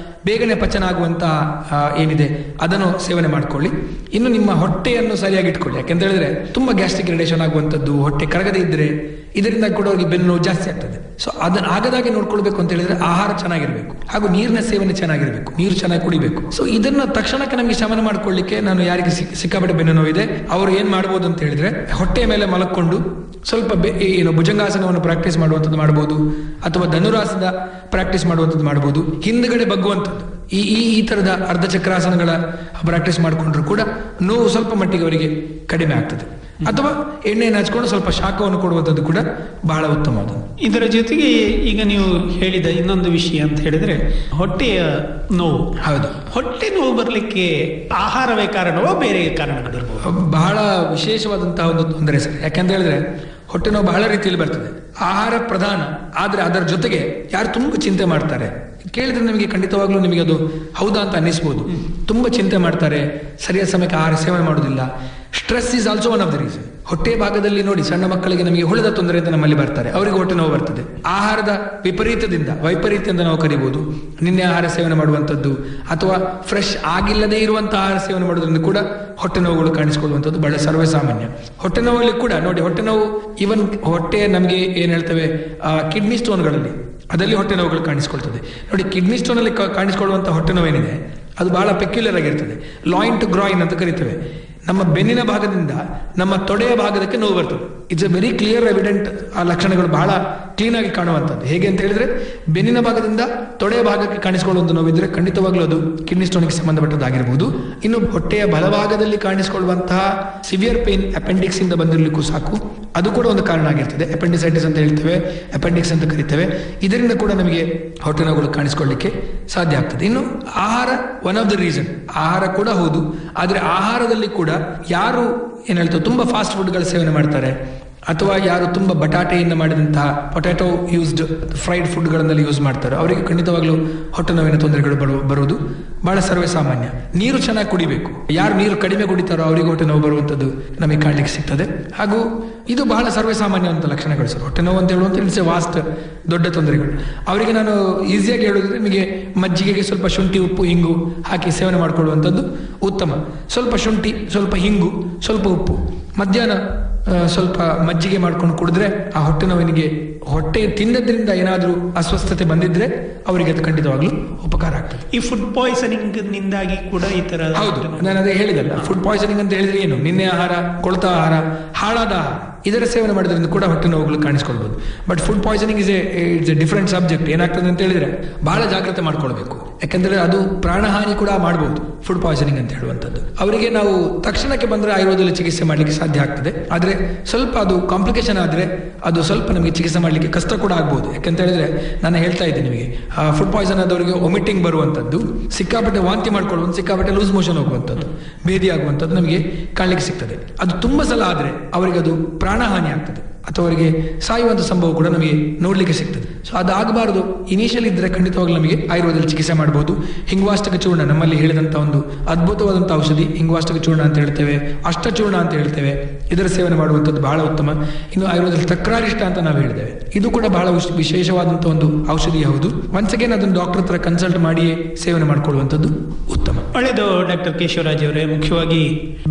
ಬೇಗನೆ ಪಚನ ಆಗುವಂತಹ ಏನಿದೆ ಅದನ್ನು ಸೇವನೆ ಮಾಡಿಕೊಳ್ಳಿ. ಇನ್ನು ನಿಮ್ಮ ಹೊಟ್ಟೆಯನ್ನು ಸರಿಯಾಗಿ ಇಟ್ಕೊಳ್ಳಿ. ಯಾಕೆಂತ ಹೇಳಿದ್ರೆ ತುಂಬಾ ಗ್ಯಾಸ್ಟ್ರಿಕ್ ಇರಿಟೇಷನ್ ಆಗುವಂಥದ್ದು, ಹೊಟ್ಟೆ ಕರಗದೆ ಇದ್ರೆ ಇದರಿಂದ ಕೂಡ ಅವರಿಗೆ ಬೆನ್ನು ನೋವು ಜಾಸ್ತಿ ಆಗ್ತದೆ. ಸೊ ಅದನ್ನು ಆಗದಾಗೆ ನೋಡ್ಕೊಳ್ಬೇಕು ಅಂತ ಹೇಳಿದ್ರೆ ಆಹಾರ ಚೆನ್ನಾಗಿರ್ಬೇಕು, ಹಾಗೂ ನೀರಿನ ಸೇವನೆ ಚೆನ್ನಾಗಿರ್ಬೇಕು, ನೀರು ಚೆನ್ನಾಗಿ ಕುಡಿಬೇಕು. ಸೊ ಇದನ್ನ ತಕ್ಷಣಕ್ಕೆ ನಮಗೆ ಶಮನ ಮಾಡ್ಕೊಳ್ಳಿಕ್ಕೆ ನಾನು ಯಾರಿಗೆ ಸಿಕ್ಕಾಪಟ್ಟೆ ಬೆನ್ನು ನೋವಿದೆ ಅವರು ಏನ್ ಮಾಡ್ಬೋದು ಅಂತ ಹೇಳಿದ್ರೆ, ಹೊಟ್ಟೆಯ ಮೇಲೆ ಮಲಕ್ಕೊಂಡು ಸ್ವಲ್ಪ ಭುಜಂಗಾಸನವನ್ನು ಪ್ರಾಕ್ಟೀಸ್ ಮಾಡುವಂಥದ್ದು ಮಾಡಬಹುದು, ಅಥವಾ ಧನುರಾಸದ ಪ್ರಾಕ್ಟೀಸ್ ಮಾಡುವಂಥದ್ದು ಮಾಡಬಹುದು. ಹಿಂದ್ಗಡೆ ಬಗ್ಗುವಂಥದ್ದು, ಈ ತರದ ಅರ್ಧ ಚಕ್ರಾಸನಗಳ ಪ್ರಾಕ್ಟೀಸ್ ಮಾಡಿಕೊಂಡ್ರು ಕೂಡ ನೋವು ಸ್ವಲ್ಪ ಮಟ್ಟಿಗೆ ಅವರಿಗೆ ಕಡಿಮೆ ಆಗ್ತದೆ. ಅಥವಾ ಎಣ್ಣೆಯನ್ನು ಹಚ್ಕೊಂಡು ಸ್ವಲ್ಪ ಶಾಖವನ್ನು ಕೊಡುವಂಥದ್ದು ಕೂಡ ಬಹಳ ಉತ್ತಮವಾದ. ಇದರ ಜೊತೆಗೆ ಈಗ ನೀವು ಹೇಳಿದ ಇನ್ನೊಂದು ವಿಷಯ ಅಂತ ಹೇಳಿದ್ರೆ ಹೊಟ್ಟೆಯ ನೋವು. ಹೌದು, ಹೊಟ್ಟೆ ನೋವು ಬರಲಿಕ್ಕೆ ಆಹಾರವೇ ಕಾರಣವೋ ಬೇರೆ ಕಾರಣಗಳಿರ್ಬೋದು? ಬಹಳ ವಿಶೇಷವಾದಂತಹ ಒಂದು ತೊಂದರೆ ಸರ್. ಯಾಕಂತ ಹೇಳಿದ್ರೆ ಹೊಟ್ಟೆ ನೋವು ಬಹಳ ರೀತಿಯಲ್ಲಿ ಬರ್ತದೆ. ಆಹಾರ ಪ್ರಧಾನ, ಆದ್ರೆ ಅದರ ಜೊತೆಗೆ ಯಾರು ತುಂಬಾ ಚಿಂತೆ ಮಾಡ್ತಾರೆ, ಕೇಳಿದ್ರೆ ನಿಮಗೆ ಖಂಡಿತವಾಗ್ಲೂ ನಿಮಗೆ ಅದು ಹೌದಾ ಅಂತ ಅನ್ನಿಸ್ಬೋದು. ತುಂಬಾ ಚಿಂತೆ ಮಾಡ್ತಾರೆ, ಸರಿಯಾದ ಸಮಯಕ್ಕೆ ಆಹಾರ ಸೇವನೆ ಮಾಡೋದಿಲ್ಲ. Stress is also one of the reason. ಹೊಟ್ಟೆ ಭಾಗದಲ್ಲಿ ನೋಡಿ, ಸಣ್ಣ ಮಕ್ಕಳಿಗೆ ನಮಗೆ ಹುಳದ ತೊಂದರೆ ಅಂತ ನಮ್ಮಲ್ಲಿ ಬರ್ತಾರೆ, ಅವರಿಗೆ ಹೊಟ್ಟೆ ನೋವು ಬರ್ತದೆ. ಆಹಾರದ ವೈಪರೀತ್ಯ ಅಂತ ನಾವು ಕರಿಬಹುದು. ನಿನ್ನೆ ಆಹಾರ ಸೇವನೆ ಮಾಡುವಂಥದ್ದು ಅಥವಾ ಫ್ರೆಶ್ ಆಗಿಲ್ಲದೆ ಇರುವಂತಹ ಆಹಾರ ಸೇವನೆ ಮಾಡೋದ್ರಿಂದ ಕೂಡ ಹೊಟ್ಟೆ ನೋವುಗಳು ಕಾಣಿಸಿಕೊಳ್ಳುವಂಥದ್ದು ಬಹಳ ಸರ್ವೇ ಸಾಮಾನ್ಯ. ಹೊಟ್ಟೆ ನೋವಲ್ಲಿ ಕೂಡ ನೋಡಿ, ಹೊಟ್ಟೆ ನೋವು ಈವನ್ ಹೊಟ್ಟೆ ನಮಗೆ ಏನ್ ಹೇಳ್ತೇವೆ ಕಿಡ್ನಿ ಸ್ಟೋನ್ಗಳಲ್ಲಿ, ಅದರಲ್ಲಿ ಹೊಟ್ಟೆ ನೋವುಗಳು ಕಾಣಿಸ್ಕೊಳ್ತದೆ. ನೋಡಿ, ಕಿಡ್ನಿ ಸ್ಟೋನ್ ಅಲ್ಲಿ ಕಾಣಿಸ್ಕೊಳ್ಳುವಂಥ ಹೊಟ್ಟೆ ನೋವೇನಿದೆ ಅದು ಬಹಳ ಪೆಕ್ಯುಲರ್ ಆಗಿರ್ತದೆ. ಲಾಯಿನ್ ಟು ಗ್ರಾಯಿನ್ ಅಂತ ಕರಿತೇವೆ. ನಮ್ಮ ಬೆನ್ನಿನ ಭಾಗದಿಂದ ನಮ್ಮ ತೊಡೆಯ ಭಾಗದಕ್ಕೆ ನೋವು ಬರ್ತದೆ. It's A very clear evident. ಆ ಲಕ್ಷಣಗಳು ಬಹಳ ಕ್ಲೀನ್ ಆಗಿ ಕಾಣುವಂಥದ್ದು. ಹೇಗೆ ಅಂತ ಹೇಳಿದ್ರೆ, ಬೆನ್ನಿನ ಭಾಗದಿಂದ ತೊಡೆಯ ಭಾಗಕ್ಕೆ ಕಾಣಿಸಿಕೊಳ್ಳುವಂಥ ನೋವಿದ್ರೆ ಖಂಡಿತವಾಗ್ಲೂ ಅದು ಕಿಡ್ನಿ ಸ್ಟೋನ್ಗೆ ಸಂಬಂಧಪಟ್ಟದ್ದಾಗಿರ್ಬೋದು. ಇನ್ನು ಹೊಟ್ಟೆಯ ಬಲಭಾಗದಲ್ಲಿ ಕಾಣಿಸಿಕೊಳ್ಳುವಂತಹ ಸಿವಿಯರ್ ಪೇನ್ ಅಪೆಂಡಿಕ್ಸ್ ಇಂದ ಬಂದಿರಲಿಕ್ಕೂ ಸಾಕು, ಅದು ಕೂಡ ಒಂದು ಕಾರಣ ಆಗಿರ್ತದೆ. ಅಪೆಂಡಿಸೈಟಿಸ್ ಅಂತ ಹೇಳ್ತೇವೆ, ಅಪೆಂಡಿಕ್ಸ್ ಅಂತ ಕರಿತೇವೆ. ಇದರಿಂದ ಕೂಡ ನಮಗೆ ಹೊಟ್ಟೆ ನೋವುಗಳು ಕಾಣಿಸಿಕೊಳ್ಳಲಿಕ್ಕೆ ಸಾಧ್ಯ ಆಗ್ತದೆ. ಇನ್ನು ಆಹಾರ ಒನ್ ಆಫ್ ದ ರೀಸನ್. ಆಹಾರ ಕೂಡ ಹೌದು, ಆದ್ರೆ ಆಹಾರದಲ್ಲಿ ಕೂಡ ಯಾರು ಏನ್ ಹೇಳ್ತಾರೆ ತುಂಬಾ ಫಾಸ್ಟ್ ಫುಡ್ಗಳ ಸೇವನೆ ಮಾಡ್ತಾರೆ, ಅಥವಾ ಯಾರು ತುಂಬಾ ಬಟಾಟೆಯಿಂದ ಮಾಡಿದಂತಹ ಪೊಟ್ಯಾಟೊ ಯೂಸ್ಡ್ ಫ್ರೈಡ್ ಫುಡ್ಗಳನ್ನೆಲ್ಲ ಯೂಸ್ ಮಾಡ್ತಾರೆ, ಅವರಿಗೆ ಖಂಡಿತವಾಗ್ಲೂ ಹೊಟ್ಟೆ ನೋವಿನ ತೊಂದರೆಗಳು ಬರುವುದು ಬಹಳ ಸರ್ವೇ ಸಾಮಾನ್ಯ. ನೀರು ಚೆನ್ನಾಗಿ ಕುಡಿಬೇಕು. ಯಾರು ನೀರು ಕಡಿಮೆ ಕುಡಿತಾರೋ ಅವರಿಗೆ ಹೊಟ್ಟೆ ನೋವು ಬರುವಂಥದ್ದು ನಮಗೆ ಕಾಣಲಿಕ್ಕೆ ಸಿಗ್ತದೆ. ಹಾಗೂ ಇದು ಬಹಳ ಸರ್ವೇ ಸಾಮಾನ್ಯವಂತ ಲಕ್ಷಣಗಳು ಸರ್. ಹೊಟ್ಟೆ ನೋವು ಅಂತ ಹೇಳುವಂತ ಇಟ್ಸ್ ಎ ವಾಸ್ಟ್ ದೊಡ್ಡ ತೊಂದರೆಗಳು. ಅವರಿಗೆ ನಾನು ಈಸಿಯಾಗಿ ಹೇಳೋದ್ರೆ, ನಿಮಗೆ ಮಜ್ಜಿಗೆಗೆ ಸ್ವಲ್ಪ ಶುಂಠಿ, ಉಪ್ಪು, ಹಿಂಗು ಹಾಕಿ ಸೇವನೆ ಮಾಡಿಕೊಳ್ಳುವಂಥದ್ದು ಉತ್ತಮ. ಸ್ವಲ್ಪ ಶುಂಠಿ, ಸ್ವಲ್ಪ ಹಿಂಗು, ಸ್ವಲ್ಪ ಉಪ್ಪು, ಮಧ್ಯಾಹ್ನ ಸ್ವಲ್ಪ ಮಜ್ಜಿಗೆ ಮಾಡ್ಕೊಂಡು ಕುಡಿದ್ರೆ ಆ ಹೊಟ್ಟೆ ನೋವಿನಿಗೆ, ಹೊಟ್ಟೆ ತಿನ್ನದ್ರಿಂದ ಏನಾದರೂ ಅಸ್ವಸ್ಥತೆ ಬಂದಿದ್ರೆ ಅವರಿಗೆ ಅದು ಖಂಡಿತವಾಗ್ಲೂ ಉಪಕಾರ ಆಗ್ತದೆ. ಈ ಫುಡ್ ಪಾಯ್ಸನಿಂಗ್ ನಿಂದಾಗಿ ಕೂಡ ಈ ತರ. ಹೌದು, ನಾನು ಅದೇ ಹೇಳಿದಲ್ಲ, ಫುಡ್ ಪಾಯ್ಸನಿಂಗ್ ಅಂತ ಹೇಳಿದ್ರೆ ಏನು, ನಿನ್ನೆ ಆಹಾರ, ಕೊಳೆತ ಆಹಾರ, ಹಾಳಾದ ಆಹಾರ, ಇದರ ಸೇವನೆ ಮಾಡೋದ್ರಿಂದ ಕೂಡ ಹೊಟ್ಟೆ ನೋವುಗಳು ಕಾಣಿಸ್ಕೊಳ್ಬಹುದು. But food poisoning it's a different subject. ಏನಾಗ್ತದೆ ಅಂತ ಹೇಳಿದ್ರೆ ಬಹಳ ಜಾಗ್ರತೆ ಮಾಡ್ಕೊಳ್ಬೇಕು. ಯಾಕಂದ್ರೆ ಅದು ಪ್ರಾಣಹಾನಿ ಕೂಡ ಮಾಡಬಹುದು ಫುಡ್ ಪಾಯ್ಸನಿಂಗ್ ಅಂತ ಹೇಳುವಂಥದ್ದು. ಅವರಿಗೆ ನಾವು ತಕ್ಷಣಕ್ಕೆ ಬಂದ್ರೆ ಆಯುರ್ವೇದದಲ್ಲಿ ಚಿಕಿತ್ಸೆ ಮಾಡಲಿಕ್ಕೆ ಸಾಧ್ಯ ಆಗ್ತದೆ. ಆದ್ರೆ ಸ್ವಲ್ಪ ಅದು ಕಾಂಪ್ಲಿಕೇಶನ್ ಆದ್ರೆ ಅದು ಸ್ವಲ್ಪ ನಮಗೆ ಚಿಕಿತ್ಸೆ ಮಾಡಲಿಕ್ಕೆ ಕಷ್ಟ ಕೂಡ ಆಗ್ಬಹುದು. ಯಾಕಂತ ಹೇಳಿದ್ರೆ ನಾನು ಹೇಳ್ತಾ ಇದ್ದೀನಿ ನಿಮಗೆ, ಫುಡ್ ಪಾಯ್ಸನ್ ಆದವರಿಗೆ ಒಮಿಟಿಂಗ್ ಬರುವಂಥದ್ದು, ಸಿಕ್ಕಾಪಟ್ಟೆ ವಾಂತಿ ಮಾಡ್ಕೊಳ್ಳುವಂಥ, ಸಿಕ್ಕಾಪಟ್ಟೆ ಲೂಸ್ ಮೋಷನ್ ಹೋಗುವಂಥದ್ದು, ಭೇದಿ ಆಗುವಂಥದ್ದು ನಮಗೆ ಕಾಣಲಿಕ್ಕೆ ಸಿಗ್ತದೆ. ಅದು ತುಂಬಾ ಸಲ ಆದ್ರೆ ಅವರಿಗೆ ಅದು ಪ್ರಾಣಹಾನಿ ಆಗ್ತದೆ, ಅಥವಾ ಅವರಿಗೆ ಸಾಯುವಂಥ ಸಂಭವ ಕೂಡ ನಮಗೆ ನೋಡ್ಲಿಕ್ಕೆ ಸಿಗ್ತದೆ. ಸೊ ಅದಾಗಬಾರ್ದು. ಇನಿಷಿಯಲ್ ಇದ್ದರೆ ಖಂಡಿತವಾಗ್ಲೂ ನಮಗೆ ಆಯುರ್ವೇದದಲ್ಲಿ ಚಿಕಿತ್ಸೆ ಮಾಡಬಹುದು. ಹಿಂಗ್ವಾಷ್ಟಕ ಚೂರ್ಣ ನಮ್ಮಲ್ಲಿ ಹೇಳಿದಂಥ ಒಂದು ಅದ್ಭುತವಾದಂಥ ಔಷಧಿ. ಹಿಂಗ್ವಾಷ್ಟಕ ಚೂರ್ಣ ಅಂತ ಹೇಳ್ತೇವೆ, ಅಷ್ಟಚೂರ್ಣ ಅಂತ ಹೇಳ್ತೇವೆ. ಇದರ ಸೇವನೆ ಮಾಡುವಂಥದ್ದು ಬಹಳ ಉತ್ತಮ. ಇನ್ನು ಆಯುರ್ವೇದದಲ್ಲಿ ತಕ್ರಾರಿಷ್ಟ ಅಂತ ನಾವು ಹೇಳಿದ್ದೇವೆ, ಇದು ಕೂಡ ಬಹಳ ವಿಶೇಷವಾದಂಥ ಒಂದು ಔಷಧಿ. ಹೌದು, ಒನ್ಸ್ ಅಗೇನ್ ಅದನ್ನು ಡಾಕ್ಟರ್ ಹತ್ರ ಕನ್ಸಲ್ಟ್ ಮಾಡಿಯೇ ಸೇವನೆ ಮಾಡಿಕೊಳ್ಳುವಂಥದ್ದು ಉತ್ತಮ. ಒಳ್ಳೆಯದು ಡಾಕ್ಟರ್ ಕೇಶವರಾಜ್ ಅವರೇ. ಮುಖ್ಯವಾಗಿ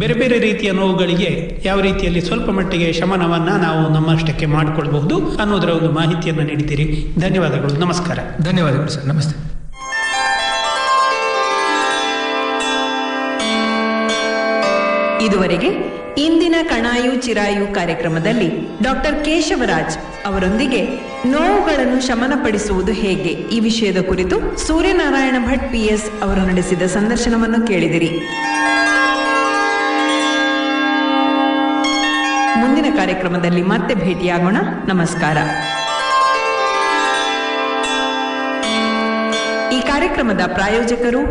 ಬೇರೆ ಬೇರೆ ರೀತಿಯ ನೋವುಗಳಿಗೆ ಯಾವ ರೀತಿಯಲ್ಲಿ ಸ್ವಲ್ಪ ಮಟ್ಟಿಗೆ ಶಮನವನ್ನ ನಾವು ನಮ್ಮಷ್ಟಕ್ಕೆ ಮಾಡಿಕೊಳ್ಬಹುದು ಅನ್ನೋದರ ಒಂದು ಮಾಹಿತಿಯನ್ನು ನೀಡಿದ್ದೀರಿ. ಧನ್ಯವಾದಗಳು. ನಮಸ್ಕಾರ. ಧನ್ಯವಾದಗಳು ಸರ್. ನಮಸ್ತೆ. ಇದುವರೆಗೆ ಇಂದಿನ ಕಣಾಯು ಚಿರಾಯು ಕಾರ್ಯಕ್ರಮದಲ್ಲಿ ಡಾಕ್ಟರ್ ಕೇಶವರಾಜ್ ಅವರೊಂದಿಗೆ ನೋವುಗಳನ್ನು ಶಮನಪಡಿಸುವುದು ಹೇಗೆ ಈ ವಿಷಯದ ಕುರಿತು ಸೂರ್ಯನಾರಾಯಣ ಭಟ್ PS ಅವರು ನಡೆಸಿದ ಸಂದರ್ಶನವನ್ನು ಕೇಳಿದಿರಿ. ಮುಂದಿನ ಕಾರ್ಯಕ್ರಮದಲ್ಲಿ ಮತ್ತೆ ಭೇಟಿಯಾಗೋಣ. ನಮಸ್ಕಾರ. ಈ ಕಾರ್ಯಕ್ರಮದ ಪ್ರಾಯೋಜಕರು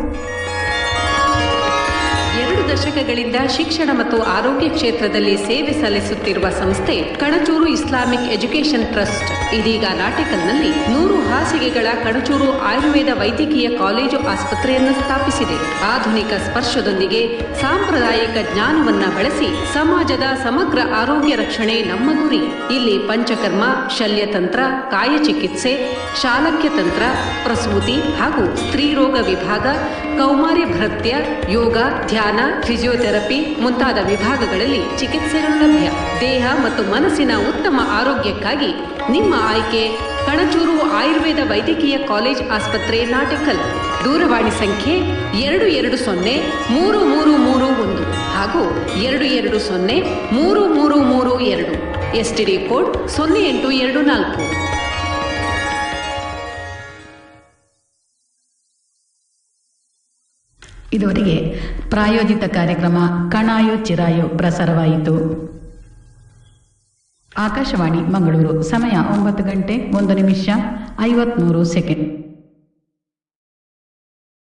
2 ದಶಕಗಳಿಂದ ಶಿಕ್ಷಣ ಮತ್ತು ಆರೋಗ್ಯ ಕ್ಷೇತ್ರದಲ್ಲಿ ಸೇವೆ ಸಲ್ಲಿಸುತ್ತಿರುವ ಸಂಸ್ಥೆ ಕಣಚೂರು ಇಸ್ಲಾಮಿಕ್ ಎಜುಕೇಷನ್ ಟ್ರಸ್ಟ್ ಇದೀಗ ನಾಟಿಕಲ್ನಲ್ಲಿ 100 ಹಾಸಿಗೆಗಳ ಕಣಚೂರು ಆಯುರ್ವೇದ ವೈದ್ಯಕೀಯ ಕಾಲೇಜು ಆಸ್ಪತ್ರೆಯನ್ನು ಸ್ಥಾಪಿಸಿದೆ. ಆಧುನಿಕ ಸ್ಪರ್ಶದೊಂದಿಗೆ ಸಾಂಪ್ರದಾಯಿಕ ಜ್ಞಾನವನ್ನ ಬಳಸಿ ಸಮಾಜದ ಸಮಗ್ರ ಆರೋಗ್ಯ ರಕ್ಷಣೆ ನಮ್ಮ ಗುರಿ. ಇಲ್ಲಿ ಪಂಚಕರ್ಮ, ಶಲ್ಯತಂತ್ರ, ಕಾಯಚಿಕಿತ್ಸೆ, ಶಾಲಕ್ಯತಂತ್ರ, ಪ್ರಸೂತಿ ಹಾಗೂ ಸ್ತ್ರೀರೋಗ ವಿಭಾಗ, ಕೌಮಾರ್ಯ ಭೃತ್ಯ, ಯೋಗ, ಧ್ಯಾನ, ಫಿಸಿಯೋಥೆರಪಿ ಮುಂತಾದ ವಿಭಾಗಗಳಲ್ಲಿ ಚಿಕಿತ್ಸೆಗಳು ಲಭ್ಯ. ದೇಹ ಮತ್ತು ಮನಸ್ಸಿನ ಉತ್ತಮ ಆರೋಗ್ಯಕ್ಕಾಗಿ ನಿಮ್ಮ ಆಯ್ಕೆ ಕಣಚೂರು ಆಯುರ್ವೇದ ವೈದ್ಯಕೀಯ ಕಾಲೇಜ್ ಆಸ್ಪತ್ರೆ, ನಾಟಿಕಲ್. ದೂರವಾಣಿ ಸಂಖ್ಯೆ 22033331 ಹಾಗೂ 22033332. STD code 0824. ಇದುವರೆಗೆ ಪ್ರಾಯೋಜಿತ ಕಾರ್ಯಕ್ರಮ ಕಣಾಯು ಚಿರಾಯು ಪ್ರಸಾರವಾಯಿತು. ಆಕಾಶವಾಣಿ ಮಂಗಳೂರು. ಸಮಯ 9 ಗಂಟೆ 1 ನಿಮಿಷ 53 ಸೆಕೆಂಡ್.